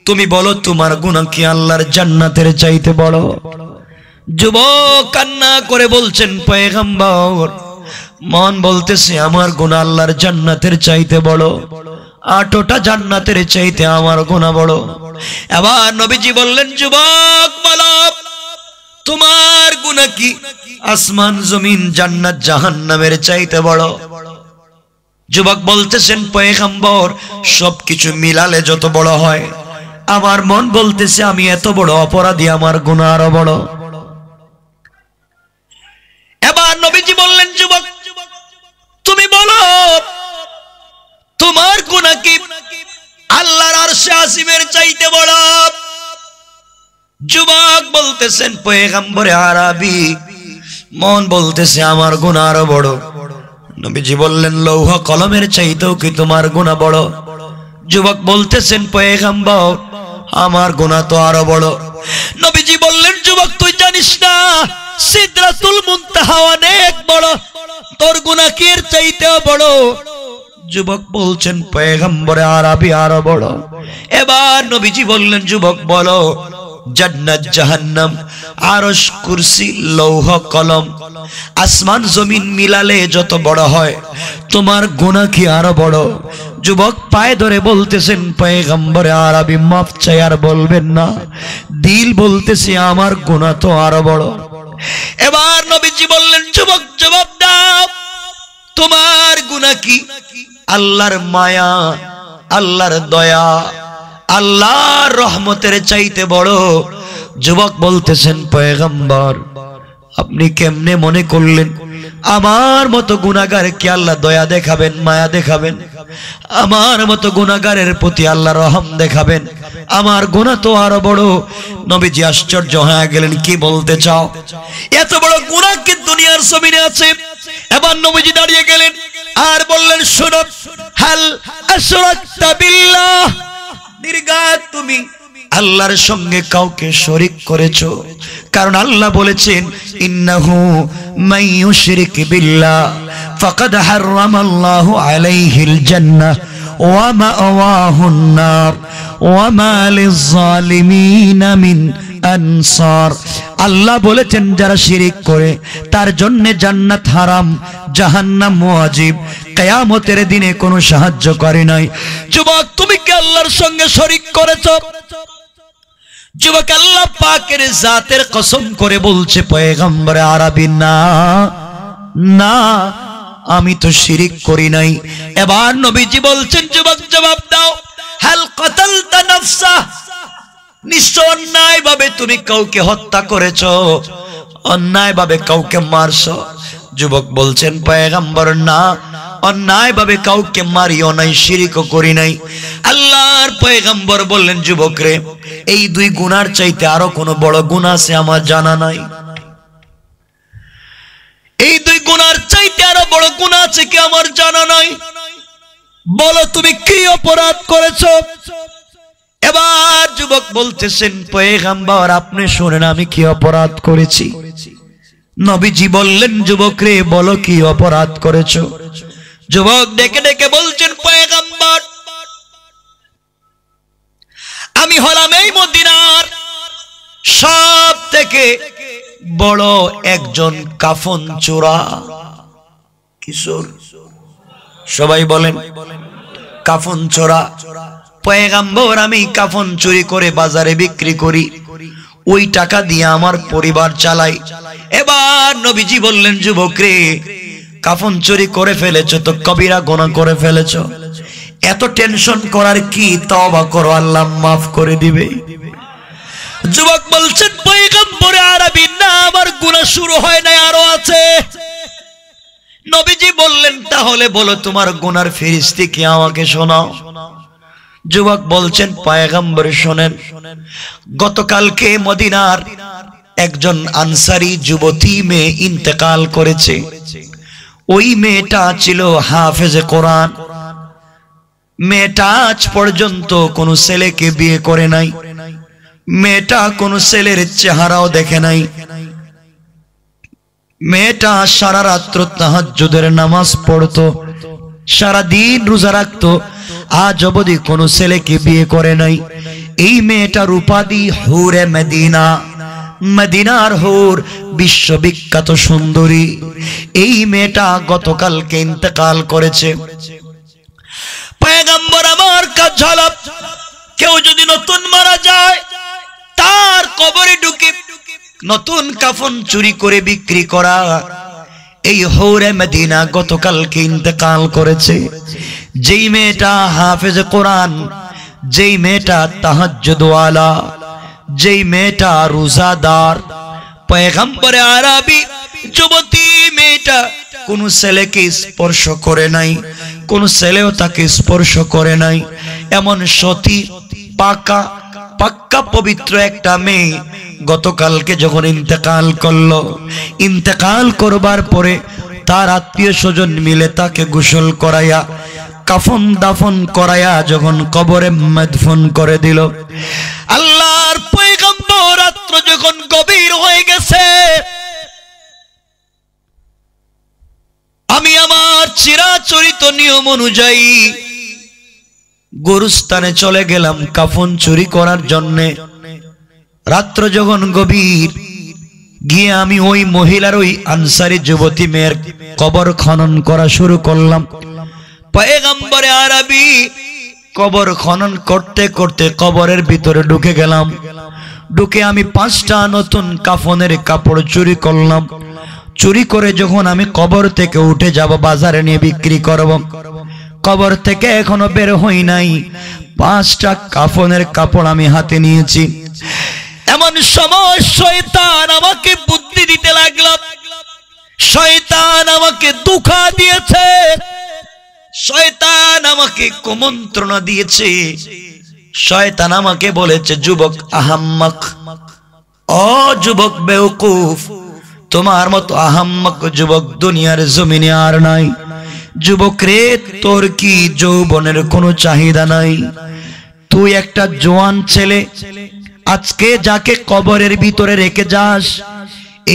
তুমি বলো তোমার গুনাহ কি আল্লাহর জান্নাতের চাইতে বড়? যুবক কান্না করে বলছেন, পয়গম্বর মন বলতেছে আমার গুনাহ আল্লাহর জান্নাতের চাইতে বড়, 8টা জান্নাতের চাইতে আমার গুনাহ বড়। এবার নবীজি বললেন, যুবক বলো তোমার গুনাহ কি আসমান জমিন জান্নাত জাহান্নামের চাইতে বড়? যুবক বলতেছেন, পয়গম্বর সবকিছু মিলালে যত বড় হয়, আমার মন বলতেছে আমি এত বড় অপরাধী, আমার গুনাহ আরো বড়। এবার নবীজি বললেন, যুবক তুমি বলো তোমার গুনাহ কি আল্লাহর আরশে আসিমের চাইতে বড়? যুবক বলতেছেন, পয়গম্বরে আরবি, মন বলতেছে আমার গুনাহ আরো বড়। নবীজি বললেন, লৌহ কলমের চাইতেও কি তোমার গুনাহ বড়? যুবক বলতেছেন, পয়গম্বর আমার গুনাহ তো আরো বড়। নবীজি বললেন, যুবক তুই জানিস না সিদরাতুল মুনতাহা অনেক বড়, তোর গুনাহ কি এর চাইতেও বড়? যুবক বলছেন, পয়গম্বরে আরবি আরো বড়। এবার নবীজি বললেন, যুবক বলো জান্নাত জাহান্নাম আরশ কুরসি লৌহ কলম আসমান জমিন মিলালে যত বড় হয়, তোমার গুনাহ কি আরো বড়? যুবক পায়ে ধরে বলতেছেন, পয়গম্বরে আরবি মাফ চাই আর বলবেন না, দিল বলতেছে আমার গুনাহ তো আরো বড়। এবার নবীজি বললেন, যুবক জবাব দাও, তোমার গুনাহ কি আল্লাহর মায়া, আল্লাহর দয়া, আল্লাহর রহমতের চাইতে বড়? যুবক বলতেছেন, পয়গম্বর আপনি কেমনে মনে করলেন আমার মতো গুনাহগারকে আল্লাহ দয়া দেখাবেন, মায়া দেখাবেন? আমার মতো গুনাহগারের প্রতি আল্লাহ রহম দেখাবেন? আমার গুনাহ তো আরো বড়। নবীজি আশ্চর্য হয়ে গেলেন, কি বলতে চাও? এত বড় গুনাহ কি দুনিয়ার জমিনে আছে? এবার নবীজি দাঁড়িয়ে গেলেন আর বললেন, শুনো, হাল আশরাকতা বিল্লাহ, নির্ঘাত তুমি আল্লাহর সঙ্গে কাউকে শরীক করেছো? কারণ আল্লাহ বলেছেন, ইন্নাহু মাইয়ুশরিক বিল্লাহ ফাকাদ হারামাল্লাহু আলাইহিল জান্নাহ ওয়া মাওয়াহুন নার ওয়া মা লিয-যালিমিনা মিন আনসার। আল্লাহ বলেছেন যারা শিরিক করে তার জন্য জান্নাত হারাম, জাহান্নাম ওয়াজিব, কিয়ামতের দিনে কোনো সাহায্য করে নাই। যুবক তুমি কি আল্লাহর সঙ্গে শরীক করেছো? যুবক আল্লাহ পাকের জাতের কসম করে বলছে, পয়গম্বরে আরবি না না, আমি তো শিরিক করি নাই। এবার নবীজি বলছেন, যুবক জবাব দাও, হাল কাতালতা নাফসা, নিশ্চয় অন্যায় ভাবে তুমি কাউকে হত্যা করেছো, অন্যায় ভাবে কাউকে মারছো। যুবক বলছেন, পয়গম্বর না, অন্যায় ভাবে কাউকে মারিও নাই, শিরিকও করি নাই। আল্লাহর পয়গম্বর বললেন, যুবক রে, এই দুই গুনার চাইতে আরো কোনো বড় গুনাহ আছে আমার জানা নাই। এই দুই গুনার চাইতে আরো বড় গুনাহ আছে কি আমার জানা নাই। বলো তুমি কি অপরাধ করেছো? এবার যুবক বলতেছেন, পয়গম্বর আপনি শুনেন আমি কি অপরাধ করেছি। নবীজি বললেন, যুবক রে বলো কি অপরাধ করেছো। যুবক ডেকে ডেকে বলছেন, পয়গম্বর আমি হলাম এই মদিনার সব থেকে বড় একজন কাফন চোরা। কিশোর সবাই বলেন কাফন চোরা। পয়গম্বর আমি কাফন চুরি করে বাজারে বিক্রি করি, ওই টাকা দিয়ে আমার পরিবার চালাই। এবার নবীজি বললেন, যুবক রে কাফন চুরি করে ফেলেছো তো কবিরা গুনাহ করে ফেলেছো, এত টেনশন করার কি, তওবা করো আল্লাহ মাফ করে দিবে। যুবক বলছেন, পয়গম্বর আরবি না, আমার গুনাহ শুরু হয় নাই, আরো আছে। নবীজি বললেন, তাহলে বলো তোমার গুনার ফেরেশতা কি আমাকে শোনাও। যুবক বলছেন, পয়গম্বর শোনেন, গতকালকে মদিনার একজন আনসারী যুবতী মেয়ে ইন্তেকাল করেছে। ওই মেয়েটা ছিল হাফেজে কোরআন। মেয়েটা আজ পর্যন্ত কোনো ছেলেকে বিয়ে করে নাই, মেয়েটা কোনো ছেলের চেহারাও দেখে নাই। মেয়েটা সারা রাত্র তাহাজ্জুদের নামাজ পড়তো, সারা দিন রোজা রাখতো, আজ অবধি কোনো ছেলেকে বিয়ে করে নাই। এই মেয়েটার উপাধি হুরে মদিনা, মদিনার হুর, বিশ্ববিখ্যাত সুন্দরী। এই মেয়েটা গতকালকে ইন্তেকাল করেছে। পয়গম্বর আমার কাছে হলো, কেউ যদি নতুন মারা যায় তার কবরে ঢুকে নতুন কাফন চুরি করে বিক্রি করা। এই হুরে মদিনা গতকালকে ইন্তেকাল করেছে। যেই মেয়েটা হাফেজে কোরআন, যেই মেয়েটা তাহাজ্জুদওয়ালা, যেই মেয়েটা রোজাদার, পয়গম্বর আরবি যুবতী মেয়েটা কোন ছেলেকে স্পর্শ করে নাই, কোন ছেলেও তাকে স্পর্শ করে নাই। এমন সতী পাকা পাক্কা পবিত্র একটা মেয়ে গতকালকে যখন ইন্তেকাল করলো, ইন্তেকাল করবার পরে তার আত্মীয় স্বজন মিলে তাকে গোসল করাইয়া কাফন দাফন করাইয়া যখন কবরে মদফন করে দিল, আল্লাহর পয়গম্বর রাত্র যখন গভীর হয়ে গেছে, আমি আমার চিরাচরিত নিয়ম অনুযায়ী গোরস্থানে চলে গেলাম কাফন চুরি করার জন্যে। রাত্র যখন গভীর, গিয়ে আমি ওই মহিলার, ওই আনসারী যুবতী মেয়ের কবর খনন করা শুরু করলাম। পয়গম্বর আরবি কবর খনন করতে করতে কবরের ভিতরে ঢুকে গেলাম। ঢুকে আমি 5টা নতুন কাফনের কাপড় চুরি করলাম। চুরি করে যখন আমি কবর থেকে উঠে যাব বাজারে নিয়ে বিক্রি করব, কবর থেকে এখনো বের হই নাই, 5টা কাফনের কাপড় আমি হাতে নিয়েছি। এমন সময় শয়তান আমাকে বুদ্ধি দিতে লাগলো, শয়তান আমাকে ধোঁকা দিয়েছে, শয়তান আমাকে কুমন্ত্রণা দিয়েছে। শয়তান আমাকে বলেছে, যুবক আহাম্মক, ও যুবক বেওকুফ, তোমার মতো আহাম্মক যুবক দুনিয়ার জমিনে আর নাই। যুবক রে, তোর কি যৌবনের কোনো চাহিদা নাই? তুই একটা জোয়ান ছেলে, আজকে যাকে কবরের ভিতরে রেখে যাস,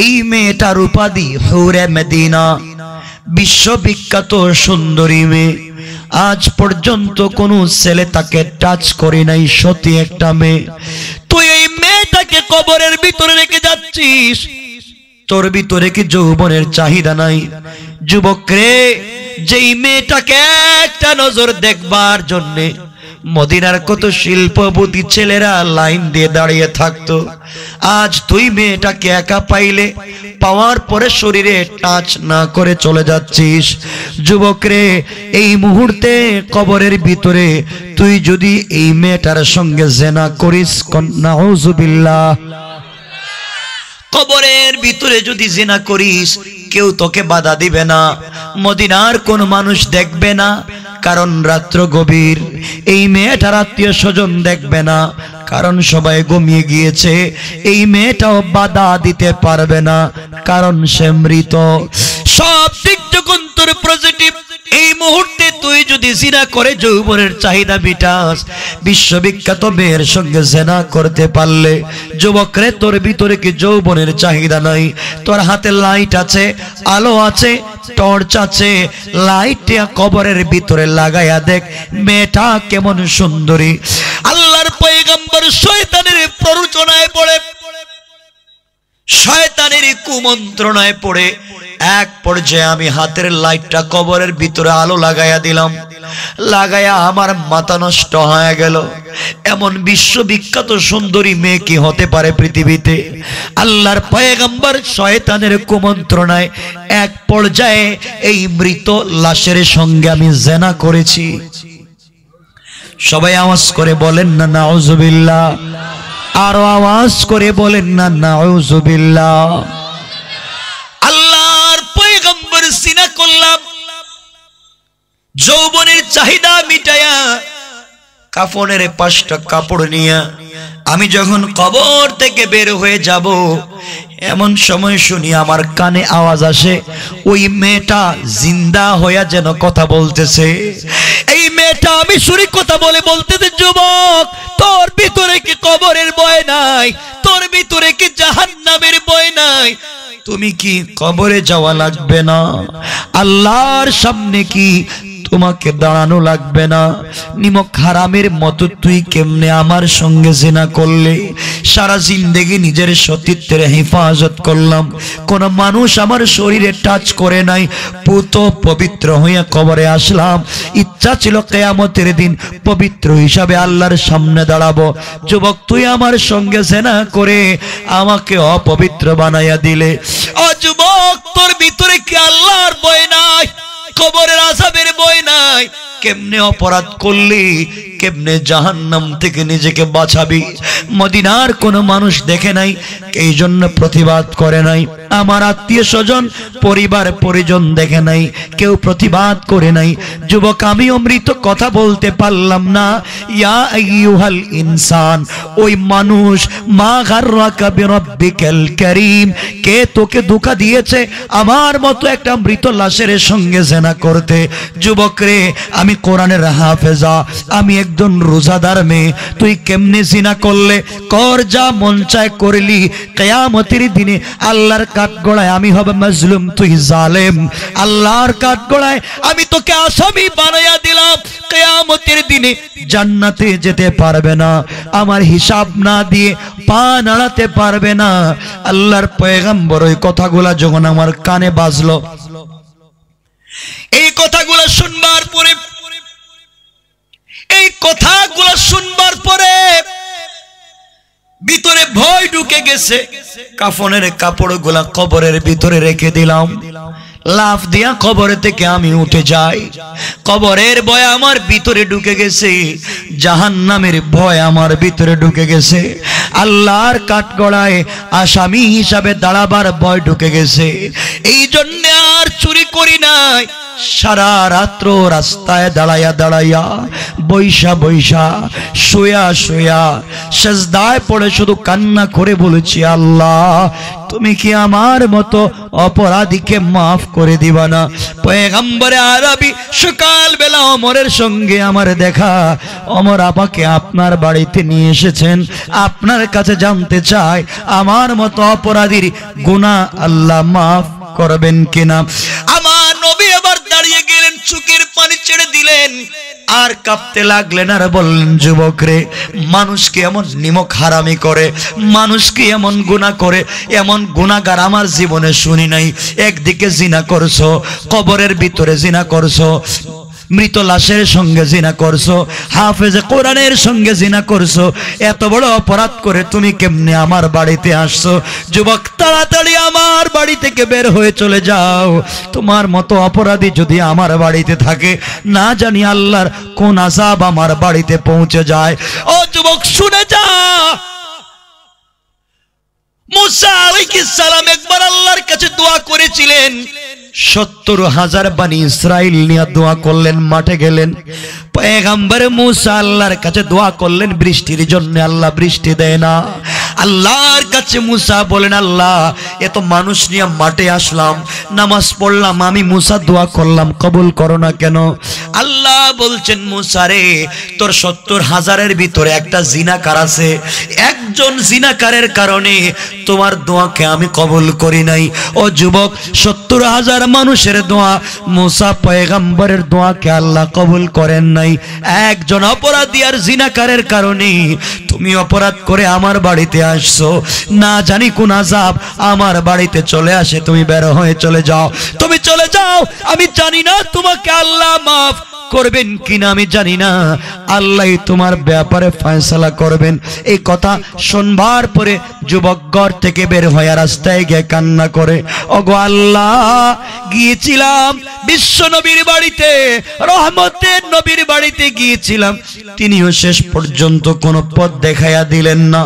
এই মেয়েটার উপাধি হুরে মদিনা, বিশ্ববিখ্যাত সুন্দরী মেয়ে। আজ পর্যন্ত কোনো ছেলে তাকে টাচ করে নাই, সত্যি একটা মেয়ে। তুই এই মেয়েটাকে কবরের ভিতরে রেখে যাচ্ছিস, তোর ভিতরে কি যৌবনের চাহিদা নাই? যুবক রে, যেই মেয়েটাকে একটা নজর দেখবার জন্যে মদিনার কত শিল্পপতি ছেলেরা লাইন দিয়ে দাঁড়িয়ে থাকতো। আজ তুই মেয়েটাকে একা পাইলে, পাওয়ার পরে শরীরে টাচ না করে চলে যাচ্ছিস। যুবক রে, এই মুহূর্তে কবরের ভিতরে তুই যদি এই মেয়েটার সঙ্গে জিনা করিস, নাউযুবিল্লাহ, কবরের ভিতরে যদি জিনা করিস, কেউ তোকে বাধা দিবে না, মদিনার কোন মানুষ দেখবে না, কারণ রাত্র গভীর। এই মেয়েটার আত্মীয় স্বজন দেখবে না, কারণ সবাই ঘুমিয়ে গিয়েছে। এই মেয়েটাও বাধা দিতে পারবে না, কারণ সে মৃত। সব দিক যখন তোর পজিটিভ, এই মুহূর্তে তুই যদি জিনা করে যৌবনের চাহিদা মিটাস, বিশ্ববিখ্যাত মেয়ের সঙ্গে জিনা করতে পারলে, যুবক রে, তোর ভিতরে কি যৌবনের চাহিদা নাই? তোর হাতে লাইট আছে, আলো আছে, টর্চ আছে, লাইটটা কবরের ভিতরে লাগাইয়া দেখ মেয়েটা কেমন সুন্দরী। আল্লাহর পয়গম্বর শয়তানের প্ররোচনায় পড়ে, শয়তানের কুমন্ত্রণায় পড়ে এক পর্যায়ে আমি হাতের লাইটটা কবরের ভিতরে আলো লাগাইয়া দিলাম, লাগাইয়া আমার মাথা নষ্ট হয়ে গেল। এমন বিশ্ববিখ্যাত সুন্দরী মেয়ে কি হতে পারে পৃথিবীতে? আল্লাহর পয়গম্বর শয়তানের কুমন্ত্রণায় এক পর্যায়ে এই মৃত লাশের সঙ্গে আমি জিনা করেছি। সবাই আওয়াজ করে বলেন না নাউযুবিল্লাহ, আরো আওয়াজ করে বলেন না নাউযুবিল্লাহ। আল্লাহর পয়গম্বর জিনা করলাম, যৌবনের চাহিদা মিটায়া কাফনের 5টা কাপড় নিয়ে আমি যখন কবর থেকে বের হয়ে যাব, এমন সময় শুনি আমার কানে আওয়াজ আসে, ওই মেয়েটা জিন্দা হইয়া যেন কথা বলতেছে। এই মেয়েটা আমি শুনি কথা বলে বলতেছে, যুবক, তোর ভিতরে কি কবরের ভয় নাই? তোর ভিতরে কি জাহান্নামের ভয় নাই? তুমি কি কবরে যাওয়া লাগবে না? আল্লাহর সামনে কি তোমাকে দাঁড়ানো লাগবে না? নিমক হারামের মতো তুই কেমনে আমার সঙ্গে জিনা করলে? সারা জিন্দেগি নিজের সতীত্বের হেফাজত করলাম, কোন মানুষ আমার শরীরে টাচ করে নাই, পুত পবিত্র হইয়া কবরে আসলাম। ইচ্ছা ছিল কিয়ামতের দিন পবিত্র হিসাবে আল্লাহর সামনে দাঁড়াবো। যুবক, তুই আমার সঙ্গে জিনা করে আমাকে অপবিত্র বানাইয়া দিলে। ও যুবক, তোর ভিতরে কি আল্লাহর ভয় নাই? কবরের আযাবের ভয় নাই? কেমনে অপরাধ করলি? কেমনে জাহান্নাম থেকে নিজেকে বাঁচাবি? মদিনার কোন মানুষ দেখে নাই, এই জন্য প্রতিবাদ করে নাই। আমার আত্মীয় স্বজন, পরিবার পরিজন দেখে নাই, কেউ প্রতিবাদ করে নাই। যুবক, আমি অমৃত কথা বলতে পারলাম না। ইয়া আইয়ুহাল ইনসান, ওই মানুষ, মা গাররাকা বিরাব্বিকাল কারীম, কে তোকে ধোঁকা দিয়েছে আমার মতো একটা মৃত লাশের সঙ্গে জিনা করতে? যুবক রে, আমি কোরআনের হাফেজা, আমি একজন রোজাদার মেয়ে, তুই কেমনে জিনা করলে? কর, যা মন চায় করলি। কিয়ামতের দিনে আল্লাহর কাঠগড়ায় আমি হব মাজলুম, তুই জালেম। আল্লাহর কাঠগড়ায় আমি তোকে আসামি বানাইয়া দিলাম। কিয়ামতের দিনে জান্নাতে যেতে পারবে না, আমার হিসাব না দিয়ে পা নাড়াতে পারবে না। আল্লাহর পয়গম্বর ওই কথাগুলা যখন আমার কানে বাজলো, এই কথাগুলো শুনবার পরে, এই কথাগুলো শুনবার পরে ভিতরে ভয় ঢুকে গেছে। কাফনের কাপড়গুলা কবরের ভিতরে রেখে দিলাম, লাফ দিয়া কবরে থেকে আমি উঠে যাই। কবরের ভয় আমার ভিতরে ঢুকে গেছে, জাহান্নামের ভয় আমার ভিতরে ঢুকে গেছে, আল্লাহর কাঠগড়ায় আসামি হিসাবে দাঁড়াবার ভয় ঢুকে গেছে। এই জন্য আর চুরি করি নাই। সারা রাত্র রাস্তায় দাঁড়াইয়া দাঁড়াইয়া, বৈশা বৈশা, শুয়া শুয়া, সেজদায় পড়ে শুধু কান্না করে বলেছি, আল্লাহ, তুমি কি আমার মতো অপরাধীকে মাফ করে দিবা না? পয়গম্বরে আরবি সকাল বেলা ওমরের সঙ্গে আমার দেখা, ওমর আমাকে আপনার বাড়িতে নিয়ে এসেছেন, আপনার কাছে জানতে চাই আমার মতো অপরাধীর গুনাহ আল্লাহ মাফ করবেন কিনা। আমার নবী আবার দাঁড়িয়ে গেলেন, চোখের পানি ছেড়ে দিলেন, আর কাঁপতে লাগলেন, আর বললেন, যুবক রে, মানুষ কি এমন নিমক হারামি করে? মানুষ কি এমন গুনাহ করে? এমন গুনাহগার আমার জীবনে শুনি নাই। একদিকে জিনা করছো, কবরের ভিতরে জিনা করছো, মৃত লাশের সঙ্গে জিনা করছো, হাফেজে কোরআনের সঙ্গে জিনা করছো, এত বড় অপরাধ করে তুমি কেমনে আমার বাড়িতে আসছো? যুবক, তাড়াতাড়ি আমার বাড়ি থেকে বের হয়ে চলে যাও। তোমার মতো অপরাধী যদি আমার বাড়িতে থাকে, না জানি আল্লাহর কোন আযাব আমার বাড়িতে পৌঁছে যায়। ও যুবক, শুনে যা। মুসা আলাইহিস সালাম একবার আল্লাহর কাছে দোয়া করেছিলেন, 70,000 বনি ইসরাইল নিয়ে দোয়া করলেন, মাঠে গেলেন। পয়গম্বর মুসা আল্লাহর কাছে দোয়া করলেন বৃষ্টির জন্য, আল্লাহ বৃষ্টি দেয় না। আল্লাহর কাছে মুসা বলেন, আল্লাহ এত মানুষ নিয়ে মাঠে আসলাম, নামাজ পড়লাম, আমি মুসা দোয়া করলাম, কবুল করো না কেন? আল্লাহ বলছেন, মুসা রে, তোর 70,000-এর ভিতরে একটা জিনাকার আছে, একজন জিনাকারের কারণে তোমার দোয়াকে আমি কবুল করি নাই। ও যুবক, 70,000 মানুষের দোয়া, মুসা পয়গম্বরের দোয়াকে আল্লাহ কবুল করেন নাই। একজন অপরাধী আর জিনাকারের কারণে তুমি অপরাধ করে আমার বাড়িতে আসছো, না জানি কোন আযাব আমার বাড়িতে চলে আসে। তুমি বের হয়ে চলে যাও, তুমি চলে যাও। আমি জানি না তোমাকে আল্লাহ মাফ করবেন কিনা, আমি জানি না, আল্লাহ তোমার ব্যাপারে ফয়সালা করবেন। এই কথা শুনবার পরে যুবক ঘর থেকে বের হয়ে রাস্তায় গিয়ে কান্না করে, ওগো আল্লাহ, গিয়েছিলাম বিশ্ব নবীর বাড়িতে, রহমতের নবীর বাড়িতে গিয়েছিলাম, তিনিও শেষ পর্যন্ত কোনো পথ দেখাইয়া দিলেন না।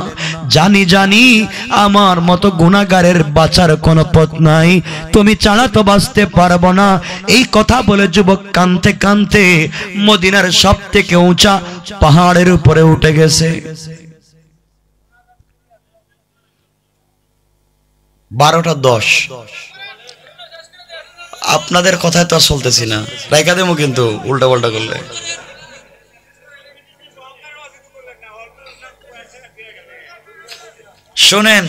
জানি আমার মতো গুনাহগারের বাঁচার কোনো পথ নাই, তুমি ছাড়া তো বাঁচতে পারবো না। এই কথা বলে যুবক কাঁদতে কাঁদতে মদিনার সব থেকে উঁচা পাহাড়ের উপরে উঠে গেছে। 12:10। আপনাদের কথায় তো আর চলতেছি না, রাইখা দেবো কিন্তু উল্টা পাল্টা করলে। শোনেন,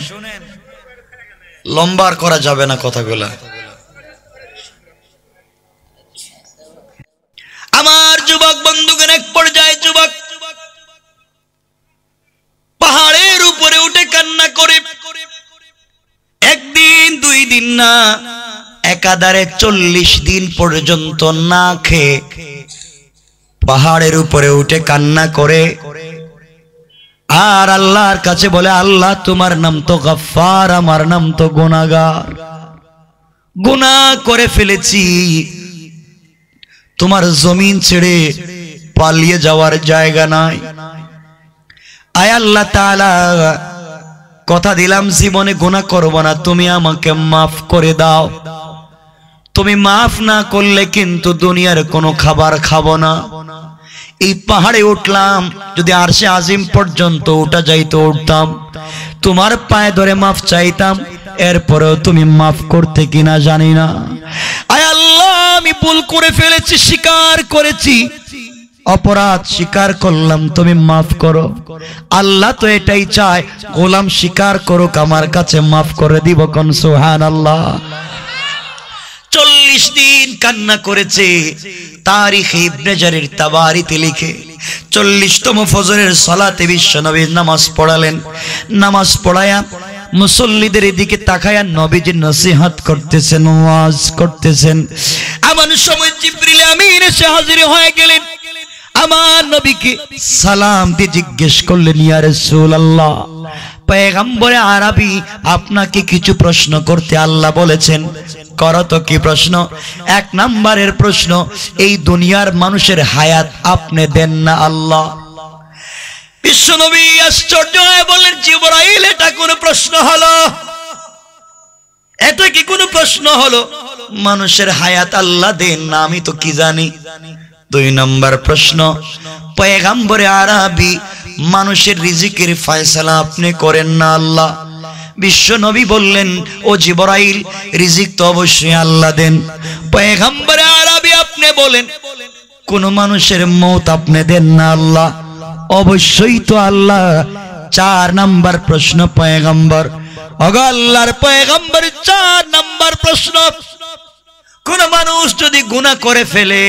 লম্বা করা যাবে না কথাগুলা। আমার যুবক বন্ধুগণ, এক পর্যায়ে যুবক পাহাড়ের উপরে উঠে কান্না করে, একদিন 2 দিন না, একাধারে 40 দিন পর্যন্ত না খেয়ে পাহাড়ের উপরে উঠে কান্না করে আর আল্লাহর কাছে বলে, আল্লাহ তোমার নাম তো গফফার, আমার নাম তো গুনাহগার, গুনাহ করে ফেলেছি, তোমার জমিন ছেড়ে পালিয়ে যাওয়ার জায়গা নাই। আয় আল্লাহ তাআলা, কথা দিলাম জীবনে গুনাহ করব না, তুমি আমাকে মাফ করে দাও। তুমি মাফ না করলে কিন্তু দুনিয়ার কোনো খাবার খাবো না। এই পাহাড়ে উঠলাম, যদি আরশে আজিম পর্যন্ত উঠা যাইতো উঠতাম, তোমার পায়ে ধরে মাফ চাইতাম, এরপরেও তুমি মাফ করতে কিনা জানি না। আয় আল্লাহ, আমি ভুল করে ফেলেছি, স্বীকার করেছি, অপরাধ স্বীকার করলাম, তুমি মাফ করো। আল্লাহ তো এটাই চায়, গোলাম স্বীকার করুক, আমার কাছে মাফ করে দিব। কোন সুবহানাল্লাহ। 40 দিন কান্না করেছে। তারিখে ইবনে জারির তাবারিতে লিখে 40তম ফজরের সালাতে বিশ্বনবী নামাজ পড়ালেন। নামাজ পড়ায়া মুসল্লিদের দিকে তাকায়া নবীজি নসিহত করতেছেন, ওয়াজ করতেছেন। এমন সময় জিবরিল আমিন এসে হাজির হয়ে গেলেন। আমার নবীকে সালাম দিয়ে জিজ্ঞেস করলেন, ইয়া রাসূলুল্লাহ, পয়গম্বরে আরবি আপনাকে কিছু প্রশ্ন করতে আল্লাহ বলেছেন, করো তো। কি প্রশ্ন? 1 নম্বরের প্রশ্ন, এই দুনিয়ার মানুষের হায়াত আপনি দেন না আল্লাহ। বিশ্বনবী আশ্চর্য হয়ে বললেন, জিবরাইল, এটা কোন প্রশ্ন হলো? এটা কি কোন প্রশ্ন হলো? মানুষের হায়াত আল্লাহ দেন না, আমি তো কি জানি। 2 নম্বর প্রশ্ন, পয়গম্বরে আরবি মানুষের রিজিকের ফয়সালা আপনি করেন না আল্লাহ। বিশ্ব নবী বললেন, ও জিবরাইল, রিজিক তো অবশ্যই আল্লাহ দেন। পয়গম্বরে আরবি আপনি বলেন, কোন মানুষের মওত আপনি দেন না আল্লাহ, অবশ্যই তো আল্লাহ। 4 নম্বর প্রশ্ন, পয়গম্বর, ওগো আল্লাহর পয়গম্বর, 4 নম্বর প্রশ্ন, কোন মানুষ যদি গুনাহ করে ফেলে,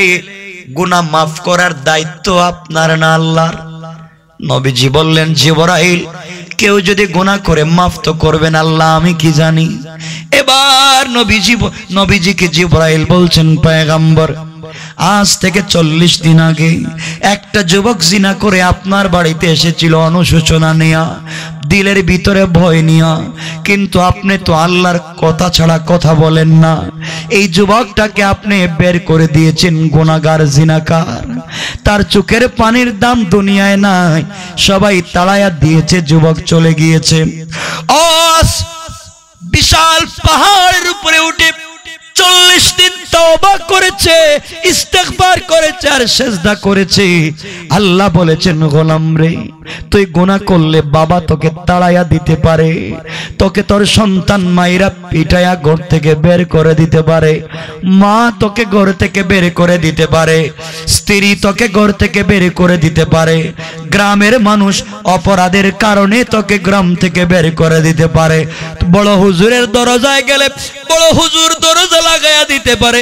গুনাহ মাফ করার দায়িত্ব আপনার না আল্লাহর? নবীজি বললেন, জিবরাইল, কেউ যদি গুনাহ করে মাফ তো করবেন আল্লাহ, আমি কি জানি। এবার নবীজিকে জিবরাইল বলছেন, পয়গম্বর, আজ থেকে 40 দিন আগে একটা যুবক জিনা করে আপনার বাড়িতে এসেছিল অনুশোচনা নিয়া, দিলের ভিতরে ভয় নিয়া, কিন্তু আপনি তো আল্লাহর কথা ছাড়া কথা বলেন না। এই যুবকটাকে আপনি বের করে দিয়েছেন গুনাহগার, জিনাকার। তার চোখের পানির দাম দুনিয়ায় নাই, সবাই তাড়ায়া দিয়েছে, যুবক চলে গিয়েছে। বিশাল পাহাড়ের উপরে উঠে 40 দিন তওবা করেছে, ইস্তেগফার করেছে আর সিজদা করেছে। আল্লাহ বলেছেন, গোলাম রে, তুই গুনাহ করলে বাবা তোকে তাড়াইয়া দিতে পারে, তোকে তোর সন্তান মাইরা পিটাইয়া ঘর থেকে বের করে দিতে পারে, মা তোকে ঘর থেকে বের করে দিতে পারে, স্ত্রী তোকে ঘর থেকে বের করে দিতে পারে, গ্রামের মানুষ অপরাধের কারণে তোকে গ্রাম থেকে বের করে দিতে পারে। বড় হুজুরের দরজায় গেলে বড় হুজুর দরজা লাগাইয়া দিতে পারে,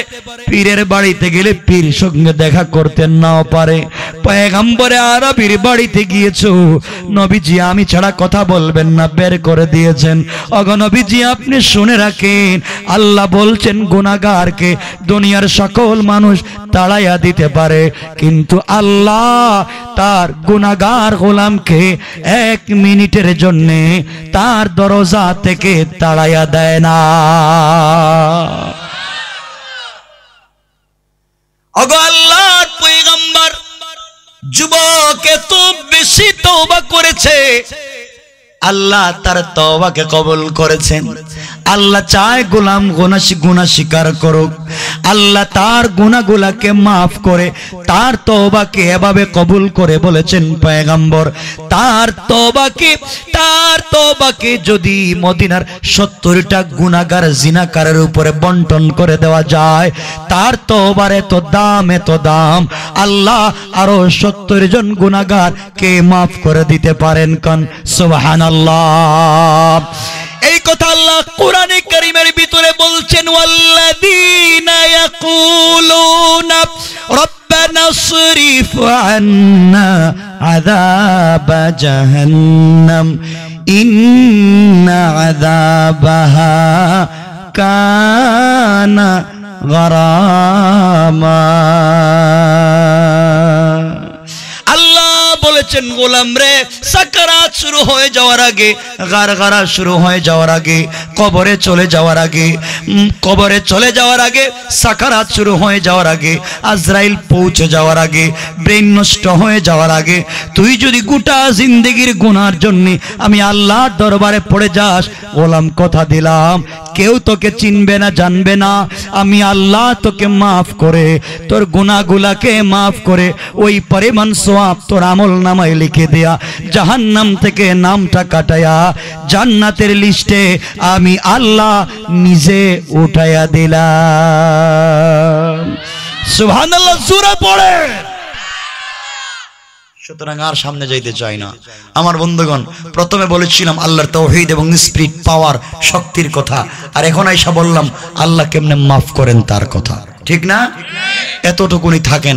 পীরের বাড়িতে গেলে পীর সঙ্গে দেখা করতে নাও পারে। পয়গম্বরে আরবীর বাড়িতে গিয়েছো, নবীজি আমি ছাড়া কথা বলবেন না, বের করে দিয়েছেন। ওগো নবীজি, আপনি শুনে রাখেন, আল্লাহ বলছেন গুনাহগারকে দুনিয়ার সকল মানুষ তাড়াইয়া দিতে পারে, কিন্তু আল্লাহ তার গুনাহগার গোলামকে 1 মিনিটের জন্য তার দরজা থেকে তাড়াইয়া দেয় না। ওগো আল্লাহর পয়গম্বর যুবক এত বেশি তওবা করেছে, আল্লাহ তার তওবাকে কবুল করেছেন। আল্লাহ চায় গোলাম গুনাহ স্বীকার করুক, আল্লাহ তার গুনাহগুলোকে মাফ করে তার তওবাকে এভাবে কবুল করে বলেছেন পয়গম্বর, তার তওবাকে যদি মদিনার 70টা গুনাহগার জিনাকারের উপরে বন্টন করে দেওয়া যায়, তার তওবার এত দাম, আল্লাহ আরো 70 জন গুনাহগার কে মাফ করে দিতে পারেন। কান সুবহানাল্লাহ। এই কথা আল্লাহ কোরআনে কারীমের ভিতরে বলছেন, ওয়াল্লাযীনা ইয়াকুলুনা রব্বানা সরিফ আন্না আযাবা জাহান্নাম ইন্না আযাবাহা কানা গারামা। আল্লাহ বলেছেন, গোলাম রে, সাকারাত শুরু হয়ে যাওয়ার আগে, গারগারা শুরু হয়ে যাওয়ার আগে, কবরে চলে যাওয়ার আগে, সাকারাত শুরু হয়ে যাওয়ার আগে, আজরাইল পৌঁছে যাওয়ার আগে, ব্রেন নষ্ট হয়ে যাওয়ার আগে তুই যদি গোটা জিন্দেগির গুনার জন্য আমি আল্লাহর দরবারে পড়ে যাস, গোলাম কথা দিলাম কেউ তোকে চিনবে না, জানবে না। আমি আল্লাহ তোকে মাফ করে, তোর গুনাহগুলাকে মাফ করে ওই পরিমাণ সওয়াব তোর আমল নামায় লিখে দেয়া, জাহান্নাম থেকে নামটা কাটায়া জান্নাতের লিস্টে আমি আল্লাহ নিজে উঠাইয়া দিলাম। সুবহানাল্লাহ সূরা পড়ে। সুতরাং আর সামনে যাইতে চাই না আমার বন্ধুগণ। প্রথমে বলেছিলাম আল্লাহর তাওহীদ এবং স্পিরিট পাওয়ার, শক্তির কথা, আর এখন আইসা বললাম আল্লাহ কেমনে মাফ করেন তার কথা, ঠিক না? এতটুকুনি থাকেন।